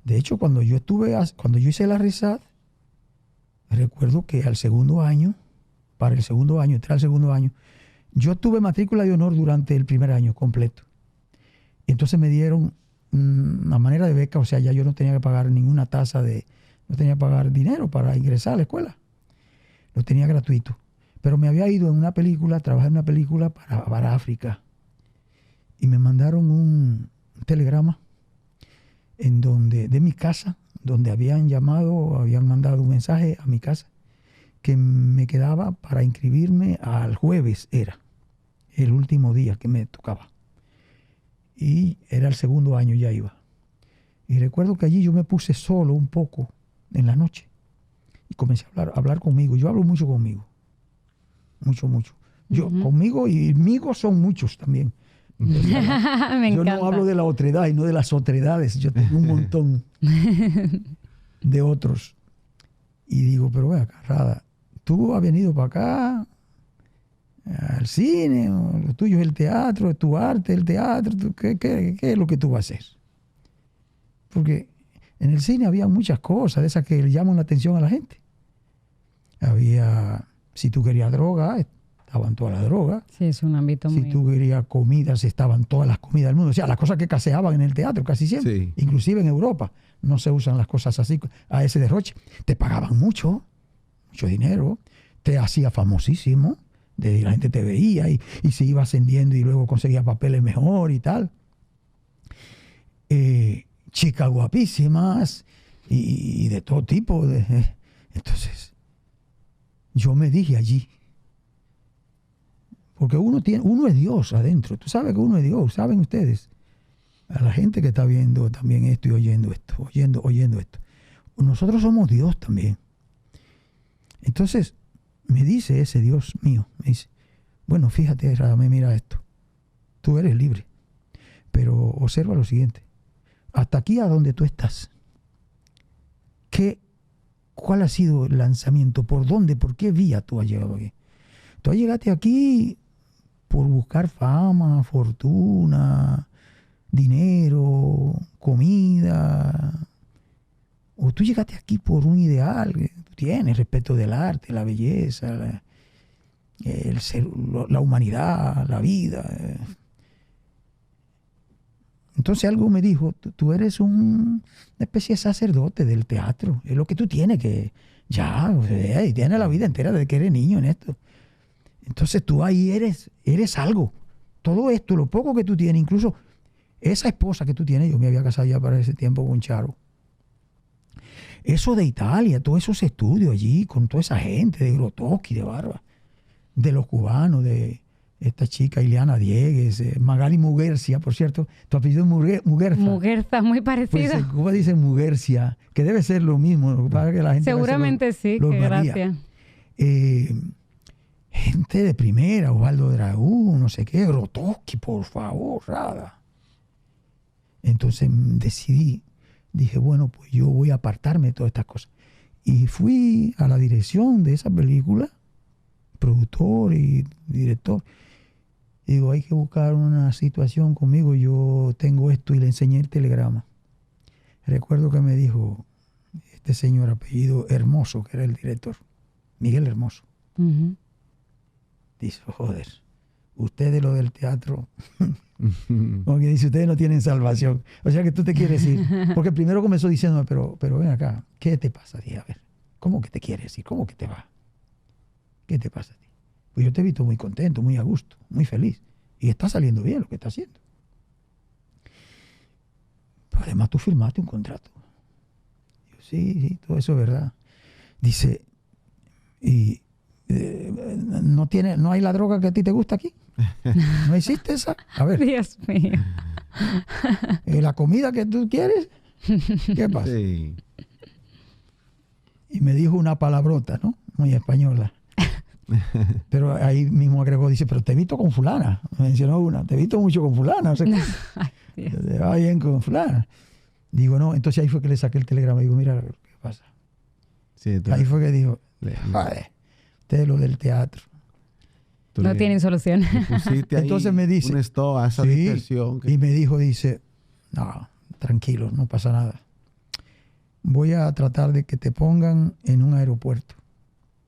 De hecho, cuando yo hice la RISAD, recuerdo que entré al segundo año, yo tuve matrícula de honor durante el primer año completo. Y entonces me dieron una manera de beca, o sea, ya yo no tenía que pagar ninguna tasa no tenía que pagar dinero para ingresar a la escuela. Lo tenía gratuito. Pero me había ido trabajé en una película para África. Y me mandaron un telegrama de mi casa, donde habían mandado un mensaje a mi casa, que me quedaba para inscribirme al jueves, era el último día que me tocaba. Y era el segundo año, ya iba. Y recuerdo que allí yo me puse solo un poco en la noche y comencé a hablar conmigo. Yo hablo mucho conmigo. mucho. Yo, conmigo y amigos son muchos también. Yo no hablo de la otredad y no de las otredades. Yo tengo un montón de otros. Y digo, pero vea, Rada, tú has venido para acá al cine, o lo tuyo es el teatro, es tu arte, el teatro, ¿qué es lo que tú vas a hacer? Porque en el cine había muchas cosas de esas que le llaman la atención a la gente. Había, si tú querías droga, estaban todas las drogas. Sí, es un ámbito muy... Si tú querías comidas, estaban todas las comidas del mundo. O sea, las cosas que caseaban en el teatro casi siempre. Sí. Inclusive en Europa no se usan las cosas así, a ese derroche. Te pagaban mucho dinero. Te hacía famosísimo. La gente te veía y se iba ascendiendo y luego conseguía papeles mejor y tal. Chicas guapísimas y de todo tipo. Entonces, yo me dije allí, porque uno es Dios adentro. Tú sabes que uno es Dios, saben ustedes. A la gente que está viendo también esto y oyendo esto. Nosotros somos Dios también. Entonces, me dice ese Dios mío, me dice, bueno, fíjate, Radamés, mira esto. Tú eres libre, pero observa lo siguiente. Hasta aquí a donde tú estás, ¿cuál ha sido el lanzamiento? ¿Por dónde? ¿Por qué vía tú has llegado aquí? Tú llegaste aquí por buscar fama, fortuna, dinero, comida. O tú llegaste aquí por un ideal que tú tienes, respeto del arte, la belleza, la humanidad, la vida. Entonces algo me dijo, tú eres una especie de sacerdote del teatro. Es lo que tú tienes que... y tienes la vida entera desde que eres niño en esto. Entonces tú ahí eres algo. Todo esto, lo poco que tú tienes, incluso esa esposa que tú tienes, yo me había casado ya para ese tiempo con Charo. Eso de Italia, todos esos estudios allí, con toda esa gente, de Grotowski, de Barba, de los cubanos, de esta chica Ileana Diegues, Magali Muguercia, por cierto, tu apellido es Muguerza. Muguerza, muy parecido. Pues en Cuba dicen Muguercia, que debe ser lo mismo. Lo que pasa es que la gente seguramente sí, qué gracia. Gente de primera, Osvaldo Dragún, no sé qué, Grotowski, por favor, Rada. Entonces decidí, dije, bueno, pues yo voy a apartarme de todas estas cosas. Y fui a la dirección de esa película, productor y director. Y digo, hay que buscar una situación conmigo, yo tengo esto, y le enseñé el telegrama. Recuerdo que me dijo este señor apellido Hermoso, que era el director, Miguel Hermoso. Dice, joder, ustedes lo del teatro, como que dice, ustedes no tienen salvación. O sea que tú te quieres ir. Porque primero comenzó diciéndome, pero ven acá, ¿qué te pasa? Dije, a ver, ¿cómo que te quieres ir? ¿Cómo que te vas? ¿Qué te pasa a ti? Pues yo te he visto muy contento, muy a gusto, muy feliz. Y está saliendo bien lo que está haciendo. Pero además tú firmaste un contrato. Yo, sí, todo eso es verdad. Dice, y no hay la droga que a ti te gusta aquí. ¿No existe esa? A ver. Dios mío. La comida que tú quieres, ¿qué pasa? Sí. Y me dijo una palabrota, ¿no? Muy española. Pero ahí mismo agregó, dice, pero te he visto con fulana. Me mencionó una, te he visto mucho con fulana. No sé qué. Te va bien con fulana. Digo, no, entonces ahí fue que le saqué el telegrama. Digo, mira, ¿qué pasa? Sí, ahí fue que dijo, joder, ustedes lo del teatro. No tienen solución. Entonces me dice, un stop a esa dispersión. Y me dijo, dice, no, tranquilo, no pasa nada. Voy a tratar de que te pongan en un aeropuerto.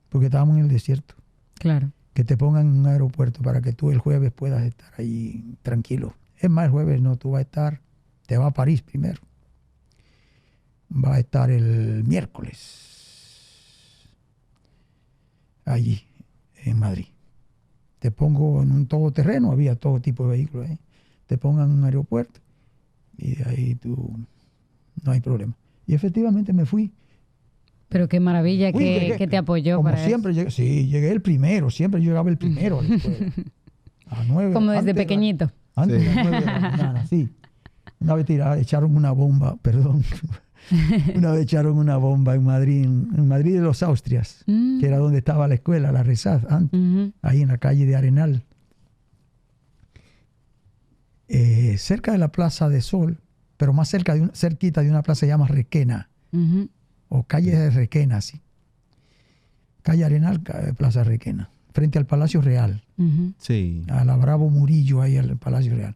Porque estábamos en el desierto. Claro. Que te pongan en un aeropuerto para que tú el jueves puedas estar ahí tranquilo. Es más, el jueves no, tú vas a estar, te vas a París primero. Vas a estar el miércoles allí, en Madrid. Te pongo en un todoterreno, había todo tipo de vehículos ahí. Te pongan en un aeropuerto y de ahí tú, no hay problema. Y efectivamente me fui. Pero qué maravilla que te apoyó. Como para siempre, eso. Llegué el primero, siempre llegaba el primero a la escuela. A las 9. Como desde pequeñito. Antes de las 9 de la mañana, sí. Una vez echaron una bomba, perdón, Una vez echaron una bomba en Madrid de los Austrias, que era donde estaba la escuela, la Rezaz, antes, ahí en la calle de Arenal. Cerca de la Plaza de Sol, pero más cerquita de una plaza que se llama Requena, o calle de Requena, sí. Calle Arenal, Plaza Requena, frente al Palacio Real. Sí. A la Bravo Murillo, ahí al Palacio Real.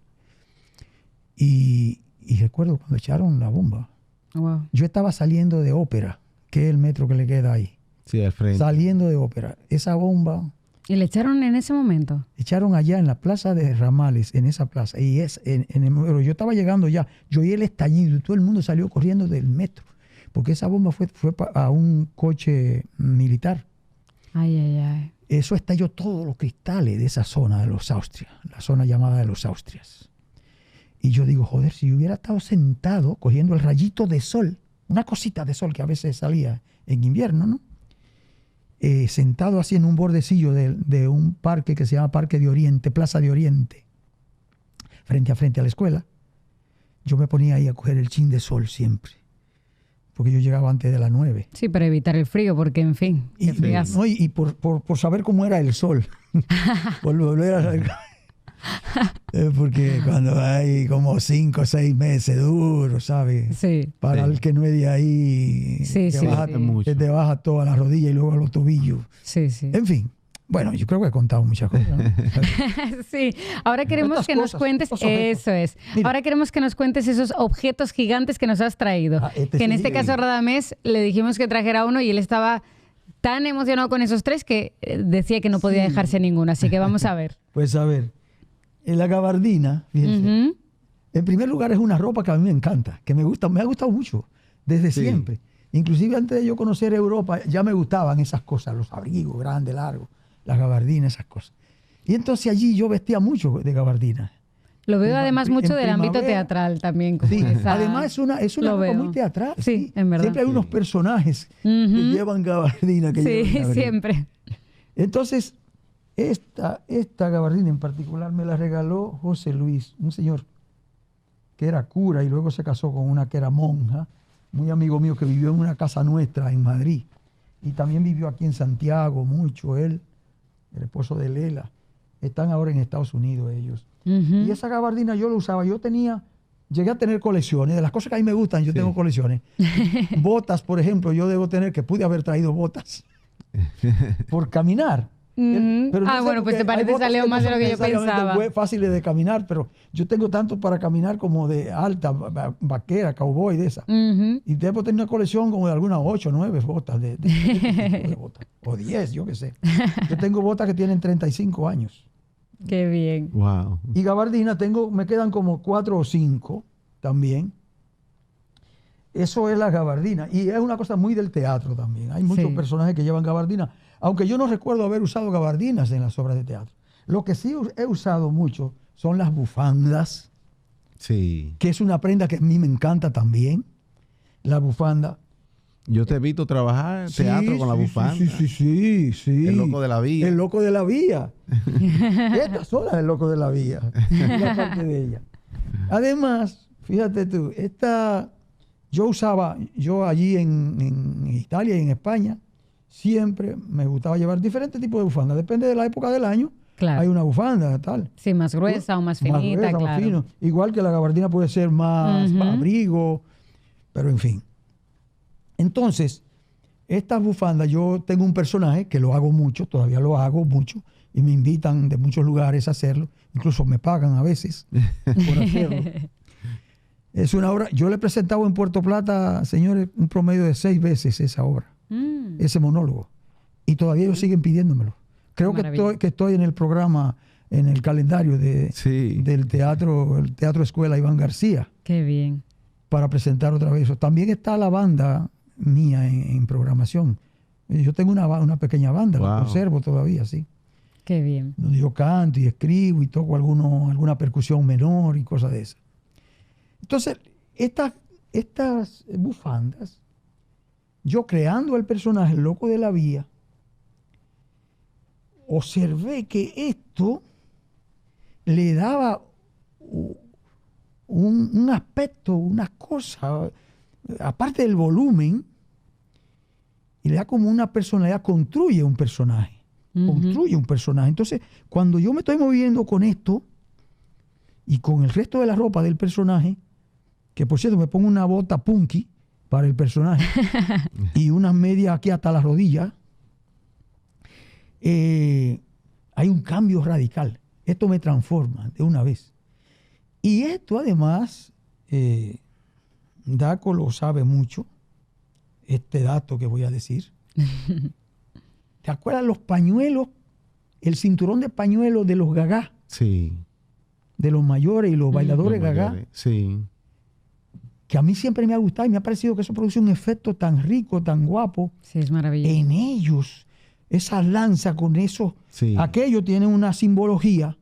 Y recuerdo cuando echaron la bomba. Wow. Yo estaba saliendo de Ópera, que es el metro que le queda ahí. Sí, al frente. Saliendo de Ópera. Esa bomba ¿Y le echaron en ese momento? echaron allá en la plaza de Ramales, en esa plaza. Y pero yo estaba llegando ya. Yo oí el estallido y todo el mundo salió corriendo del metro. Porque esa bomba fue a un coche militar. Ay, ay, ay. Eso estalló todos los cristales de esa zona de los Austrias. La zona llamada de los Austrias. Y yo digo, joder, si yo hubiera estado sentado cogiendo el rayito de sol, una cosita de sol que a veces salía en invierno, ¿no? Sentado así en un bordecillo de un parque que se llama Parque de Oriente, Plaza de Oriente, frente a la escuela, yo me ponía ahí a coger el chin de sol siempre, porque yo llegaba antes de las 9. Sí, para evitar el frío, porque en fin. Y por saber cómo era el sol, por volver a saber. Porque cuando hay como 5 o 6 meses duros, ¿sabes? Sí. Para el que no es de ahí, que te baja toda la rodilla y luego a los tobillos. Sí, sí. En fin, bueno, yo creo que he contado muchas cosas, ¿no? Sí, ahora queremos que nos cuentes, eso es. Mira, ahora queremos que nos cuentes esos objetos gigantes que nos has traído. Que en este caso Radamés le dijimos que trajera uno y él estaba tan emocionado con esos 3 que decía que no podía dejarse ninguno, así que vamos a ver. Pues a ver. En la gabardina, fíjense, en primer lugar es una ropa que a mí me encanta, que me ha gustado mucho, desde siempre. Inclusive antes de yo conocer Europa, ya me gustaban esas cosas, los abrigos grandes, largos, las gabardinas, esas cosas. Y entonces allí yo vestía mucho de gabardina. Lo veo además mucho del ámbito teatral también. Sí, además es una ropa muy teatral. Sí, en verdad. Siempre hay unos personajes que llevan gabardina. Siempre. Entonces, esta gabardina en particular me la regaló José Luis, un señor que era cura y luego se casó con una que era monja, muy amigo mío, que vivió en una casa nuestra en Madrid y también vivió aquí en Santiago mucho, él, el esposo de Lela. Están ahora en Estados Unidos ellos. Y esa gabardina yo la usaba, llegué a tener colecciones, de las cosas que a mí me gustan, yo tengo colecciones. Botas, por ejemplo, yo debo tener, que pude haber traído botas por caminar. Pero bueno, pues te parece salió más de lo que yo pensaba. Fáciles de caminar, pero yo tengo tanto para caminar como de alta, vaquera, cowboy, de esa. Y debo tener una colección como de algunas 8 o 9 botas de botas. O 10, yo qué sé. Yo tengo botas que tienen 35 años. Qué bien. Wow. Y gabardina me quedan como 4 o 5 también. Eso es la gabardina. Y es una cosa muy del teatro también. Hay muchos personajes que llevan gabardina. Aunque yo no recuerdo haber usado gabardinas en las obras de teatro. Lo que sí he usado mucho son las bufandas. Sí. Que es una prenda que a mí me encanta también. La bufanda. Yo te he visto trabajar teatro con la bufanda. Sí. El loco de la vía. El loco de la vía. Esta sola es el loco de la vía. Una parte de ella. Además, fíjate tú, yo allí en Italia y en España, siempre me gustaba llevar diferentes tipos de bufandas. Depende de la época del año. Claro. Hay una bufanda, tal. Sí, más gruesa o más finita, más gruesa, claro. Más fino. Igual que la gabardina puede ser más abrigo, pero en fin. Entonces, estas bufandas, yo tengo un personaje que lo hago mucho, todavía lo hago mucho, y me invitan de muchos lugares a hacerlo. Incluso me pagan a veces por hacerlo. Es una obra, yo le he presentado en Puerto Plata, señores, un promedio de 6 veces esa obra. Ese monólogo. Y todavía ellos siguen pidiéndomelo. Creo que estoy en el programa, en el calendario del teatro Escuela Iván García. Qué bien. Para presentar otra vez eso. También está la banda mía en programación. Yo tengo una pequeña banda, la conservo todavía, sí. Qué bien. Donde yo canto y escribo y toco alguna percusión menor y cosas de esas. Entonces, estas bufandas, yo creando el personaje, el loco de la vía, observé que esto le daba un aspecto, una cosa, aparte del volumen, y le da como una personalidad, construye un personaje. Construye un personaje. Entonces, cuando yo me estoy moviendo con esto y con el resto de la ropa del personaje, que por cierto me pongo una bota punky para el personaje y unas medias aquí hasta las rodillas, hay un cambio radical. Esto me transforma de una vez. Y esto además, Daco lo sabe mucho, este dato que voy a decir. ¿Te acuerdas los pañuelos, el cinturón de pañuelos de los gagá? Sí. De los mayores y los bailadores Los gagá. mayores, sí. Que a mí siempre me ha gustado y me ha parecido que eso produce un efecto tan rico, tan guapo. Sí, es maravilloso. En ellos, esa lanza con eso, Sí. aquello tiene una simbología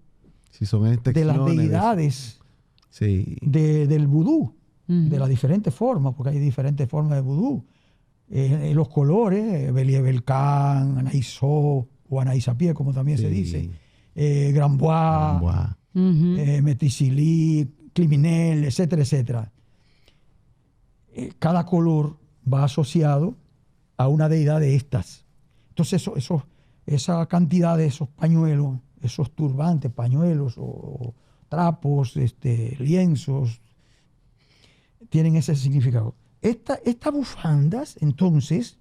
Sí, son de extensiones las deidades Sí. del vudú, Ujú. de las diferentes formas, porque hay diferentes formas de vudú. Los colores, Beliebelcán, Anaïsó o Anaïsapie, como también se Sí. dice, Grambois, Buah. Ujú. Metisili, Climinel, etcétera, etcétera. Cada color va asociado a una deidad de estas. Entonces, esa cantidad de esos pañuelos, esos turbantes, pañuelos o trapos, lienzos, tienen ese significado. Estas bufandas, entonces,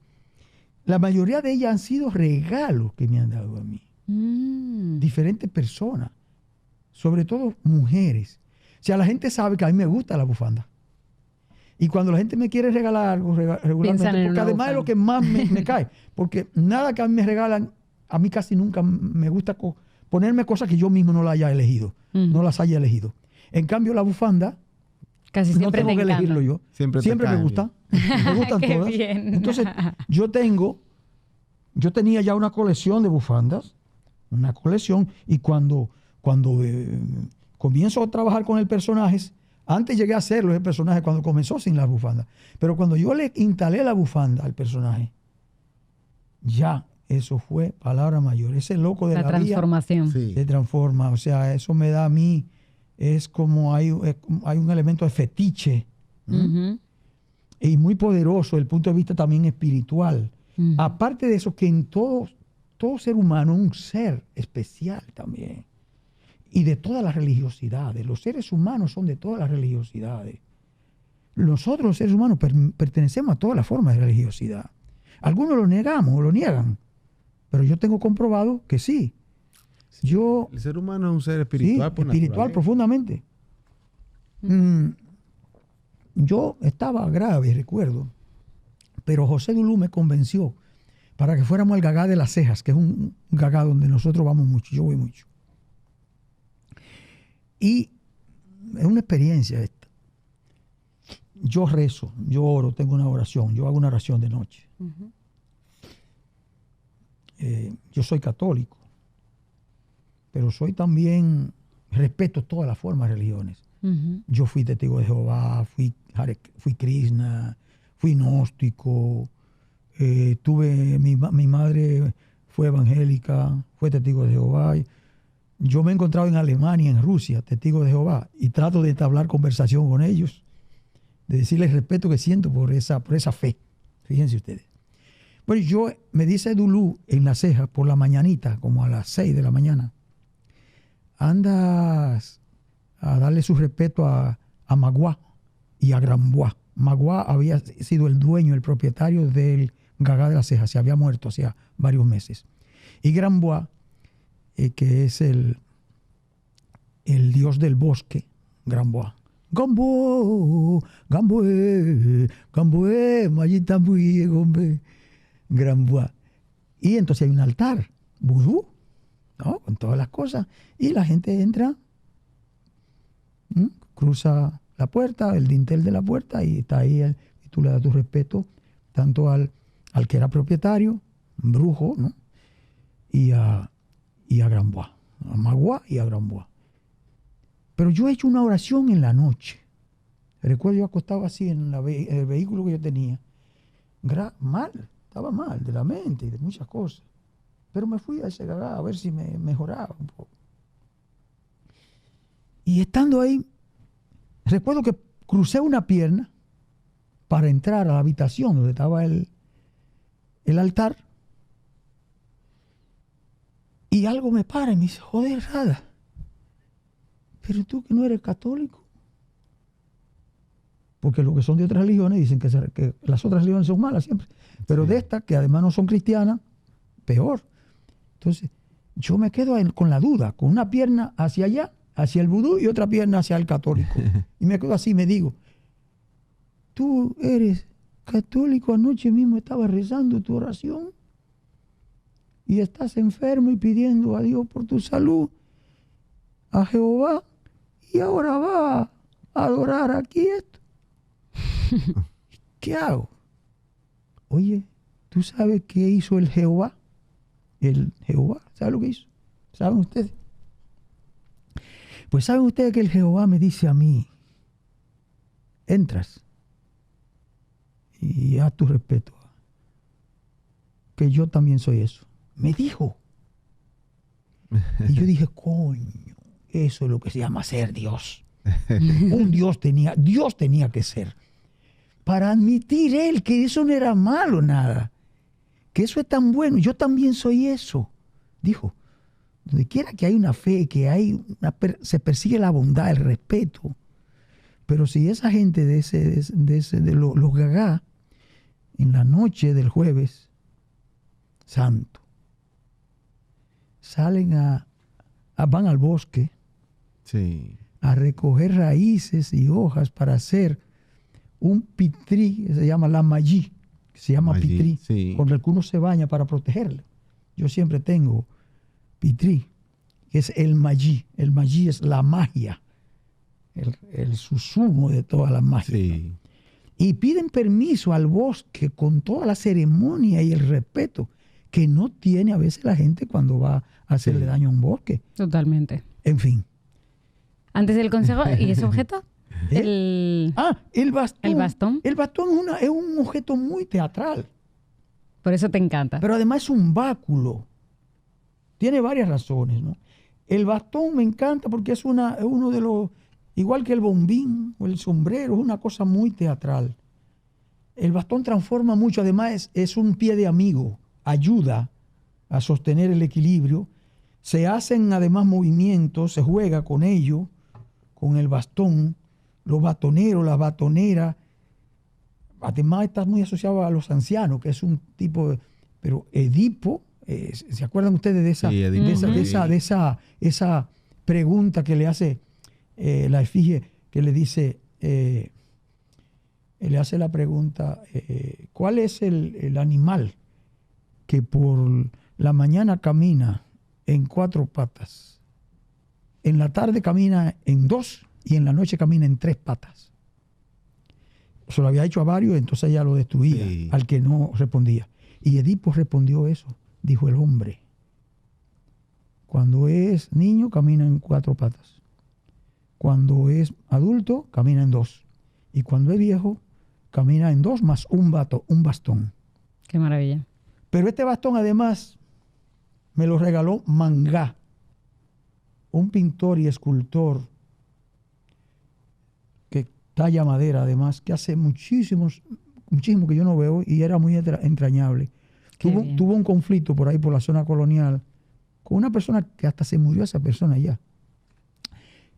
la mayoría de ellas han sido regalos que me han dado a mí. Diferentes personas, sobre todo mujeres. O sea, la gente sabe que a mí me gusta la bufanda. Y cuando la gente me quiere regalar algo regularmente, en porque una además es lo que más me cae, porque nada que a mí me regalan, a mí casi nunca me gusta ponerme cosas que yo mismo no las haya elegido, no las haya elegido. En cambio, la bufanda, Casi no siempre tengo te que encanta. elegirlo yo. Siempre te Siempre me cambia. gustan. Me gustan Qué todas. bien. Entonces, yo tenía ya una colección de bufandas, una colección, y cuando comienzo a trabajar con el personaje, antes llegué a hacerlo el personaje cuando comenzó sin las bufandas, pero cuando yo le instalé la bufanda al personaje, ya eso fue palabra mayor. Ese loco de La la vida transformación. Sí. se transforma. O sea, eso me da a mí, es como hay un elemento de fetiche, Ujú. y muy poderoso desde el punto de vista también espiritual. Ujú. Aparte de eso, que en todo ser humano un ser especial también. Y de todas las religiosidades. Los seres humanos son de todas las religiosidades. Nosotros los seres humanos pertenecemos a todas las formas de religiosidad. Algunos lo negamos o lo niegan, pero yo tengo comprobado que sí. Yo, El ser humano es un ser espiritual sí, por espiritual naturaleza. profundamente. Yo estaba grave, recuerdo, pero José Dulú me convenció para que fuéramos al Gagá de las Cejas, que es un Gagá donde nosotros vamos mucho, yo voy mucho. Y es una experiencia esta. Yo rezo, yo oro, tengo una oración, yo hago una oración de noche. Yo soy católico, pero soy también, respeto todas las formas de religiones. Ujú. Yo fui testigo de Jehová, fui Krishna, fui gnóstico, mi madre fue evangélica, fue testigo de Jehová. Yo me he encontrado en Alemania, en Rusia, testigo de Jehová, y trato de entablar conversación con ellos, de decirles el respeto que siento por esa fe. Fíjense ustedes. Bueno, me dice Dulú en La Ceja por la mañanita, como a las 6 de la mañana, andas a darle su respeto a Magua y a Grambois. Magua había sido el dueño, el propietario del Gagá de las Cejas, se había muerto hacía varios meses. Y Grambois, que es el dios del bosque, Grambois. Gamboe, Gamboe, Gamboe, Mayitambuye, Gombe, Grambois. Y entonces hay un altar vudú, ¿no? Con todas las cosas. Y la gente entra, cruza la puerta, el dintel de la puerta, y está ahí, y tú le das tu respeto tanto al que era propietario, un brujo, ¿no? Y a Grambois, a Magua y a Grambois. Pero yo he hecho una oración en la noche. Recuerdo yo acostado así en el vehículo que yo tenía. Estaba mal de la mente y de muchas cosas. Pero me fui a ese Gagá a ver si me mejoraba un poco. Y estando ahí, recuerdo que crucé una pierna para entrar a la habitación donde estaba el altar. Y algo me para y me dice, joder, Rada, pero tú que no eres católico. Porque los que son de otras religiones dicen que las otras religiones son malas siempre. Pero de estas, que además no son cristianas, peor. Entonces, yo me quedo con la duda, con una pierna hacia allá, hacia el vudú, y otra pierna hacia el católico. Y me quedo así, me digo, tú eres católico, anoche mismo estabas rezando tu oración y estás enfermo y pidiendo a Dios por tu salud, a Jehová, y ahora va a adorar aquí esto. ¿Qué hago? Oye, ¿tú sabes qué hizo el Jehová? El Jehová, ¿sabe lo que hizo? ¿Saben ustedes? Pues saben ustedes que el Jehová me dice a mí, entras y haz tu respeto, que yo también soy eso. Me dijo. Y yo dije, coño, eso es lo que se llama ser Dios. Dios tenía que ser. Para admitir él que eso no era malo nada. Que eso es tan bueno. Yo también soy eso. Dijo, donde quiera que hay una fe, que hay se persigue la bondad, el respeto. Pero si esa gente de los gagá, en la noche del jueves santo, salen van al bosque, sí, a recoger raíces y hojas para hacer un pitrí, que se llama la magí, que se llama pitrí, sí, con el que uno se baña para protegerle. Yo siempre tengo pitrí, que es el magí. El magí es la magia, el susumo de toda la magia. sí. Y piden permiso al bosque con toda la ceremonia y el respeto que no tiene a veces la gente cuando va a hacerle daño a un bosque. Totalmente. En fin. Antes del consejo, ¿y ese objeto? El bastón. El bastón. El bastón es un objeto muy teatral. Por eso te encanta. Pero además es un báculo. Tiene varias razones, ¿no? El bastón me encanta porque es uno de los, igual que el bombín o el sombrero, es una cosa muy teatral. El bastón transforma mucho, además es un pie de amigo, ayuda a sostener el equilibrio. Se hacen además movimientos, se juega con ello, con el bastón, los batoneros, las batoneras. Además está muy asociado a los ancianos, que es un tipo de... Pero Edipo, ¿se acuerdan ustedes de esa, Sí, Edipo, esa pregunta que le hace la efigie, que le dice, le hace la pregunta, ¿cuál es el animal que por la mañana camina en 4 patas, en la tarde camina en 2 y en la noche camina en 3 patas? Se lo había hecho a varios, entonces ella lo destruía, sí, al que no respondía. Y Edipo respondió eso, dijo el hombre. Cuando es niño camina en 4 patas. Cuando es adulto camina en 2. Y cuando es viejo camina en 2 más un bastón. Qué maravilla. Pero este bastón además me lo regaló Mangá, un pintor y escultor que talla madera además, que hace muchísimo que yo no veo y era muy entrañable. Tuvo un conflicto por ahí, por la zona colonial, con una persona que hasta se murió esa persona ya.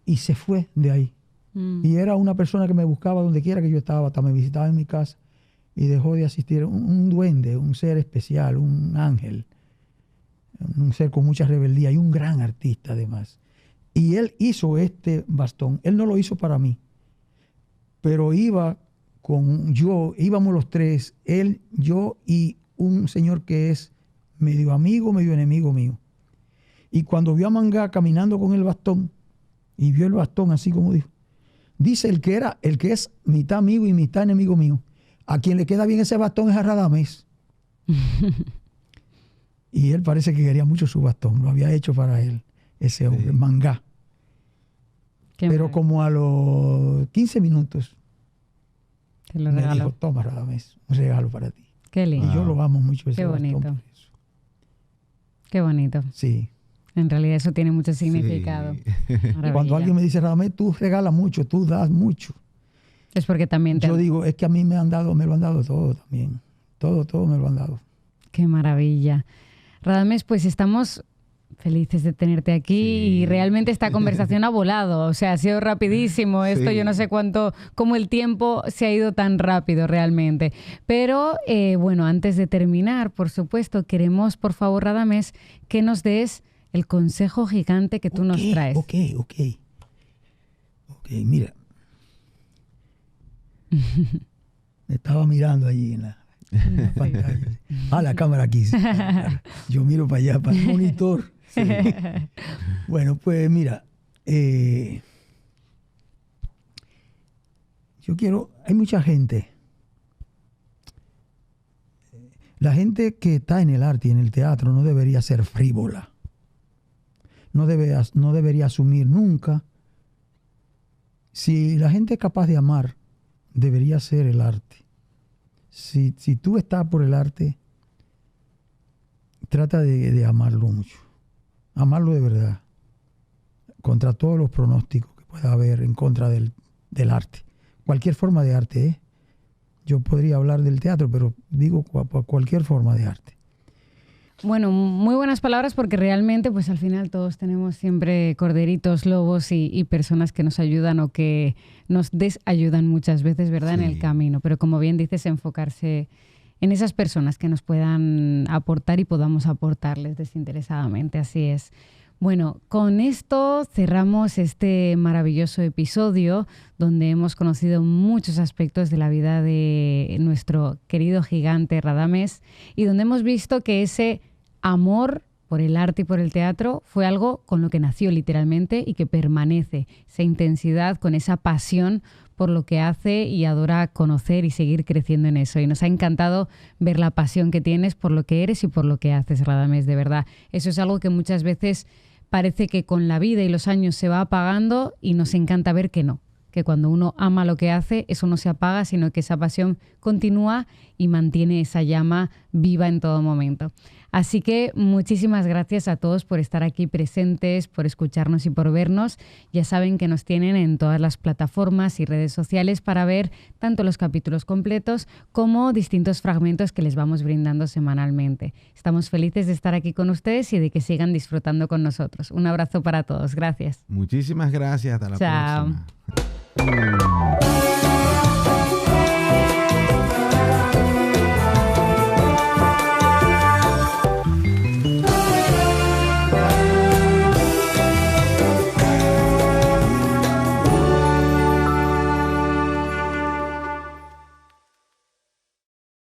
Y se fue de ahí. Y era una persona que me buscaba donde quiera que yo estaba, hasta me visitaba en mi casa y dejó de asistir. Un duende, un ser especial, un ángel, un ser con mucha rebeldía y un gran artista además. Y él hizo este bastón. Él no lo hizo para mí, pero íbamos los 3, él, yo y un señor que es medio amigo, medio enemigo mío. Y cuando vio a Mangá caminando con el bastón, y vio el bastón así como dijo, dice el que es mitad amigo y mitad enemigo mío, a quien le queda bien ese bastón es a Radamés. Y él parece que quería mucho su bastón, lo había hecho para él, ese hombre, Mangá. Pero como a los 15 minutos te lo me regalo. dijo, toma Radamés, un regalo para ti. Qué lindo. Y yo lo amo mucho ese Qué bastón bonito. por eso. Qué bonito. Sí. En realidad eso tiene mucho significado. Sí. Maravilla. Cuando alguien me dice, Radamés, tú regalas mucho, tú das mucho. Es porque también Yo digo, es que a mí me lo han dado todo también. Todo me lo han dado. Qué maravilla. Radames, pues estamos felices de tenerte aquí y realmente esta conversación ha volado, o sea, ha sido rapidísimo esto, yo no sé cómo el tiempo se ha ido tan rápido realmente. Pero bueno, antes de terminar, por supuesto, queremos, por favor, Radames, que nos des el consejo gigante que tú nos traes. Ok, mira. Me estaba mirando allí en la pantalla. La cámara aquí. Yo miro para allá, para el monitor. Sí. Bueno, pues mira, hay mucha gente. La gente que está en el arte y en el teatro no debería ser frívola. No debería asumir nunca. Si la gente es capaz de amar, debería ser el arte. Si tú estás por el arte, trata de amarlo mucho. Amarlo de verdad. Contra todos los pronósticos que pueda haber en contra del arte. Cualquier forma de arte, ¿eh? Yo podría hablar del teatro, pero digo cualquier forma de arte. Bueno, muy buenas palabras porque realmente pues al final todos tenemos siempre corderitos, lobos y personas que nos ayudan o que nos desayudan muchas veces, ¿verdad? Sí. En el camino. Pero como bien dices, enfocarse en esas personas que nos puedan aportar y podamos aportarles desinteresadamente. Así es. Bueno, con esto cerramos este maravilloso episodio donde hemos conocido muchos aspectos de la vida de nuestro querido gigante Radames y donde hemos visto que ese amor por el arte y por el teatro fue algo con lo que nació literalmente y que permanece, esa intensidad con esa pasión por lo que hace y adora conocer y seguir creciendo en eso. Y nos ha encantado ver la pasión que tienes por lo que eres y por lo que haces, Radames, de verdad. Eso es algo que muchas veces parece que con la vida y los años se va apagando y nos encanta ver que no, que cuando uno ama lo que hace, eso no se apaga, sino que esa pasión continúa y mantiene esa llama viva en todo momento. Así que muchísimas gracias a todos por estar aquí presentes, por escucharnos y por vernos. Ya saben que nos tienen en todas las plataformas y redes sociales para ver tanto los capítulos completos como distintos fragmentos que les vamos brindando semanalmente. Estamos felices de estar aquí con ustedes y de que sigan disfrutando con nosotros. Un abrazo para todos. Gracias. Muchísimas gracias. Hasta la próxima.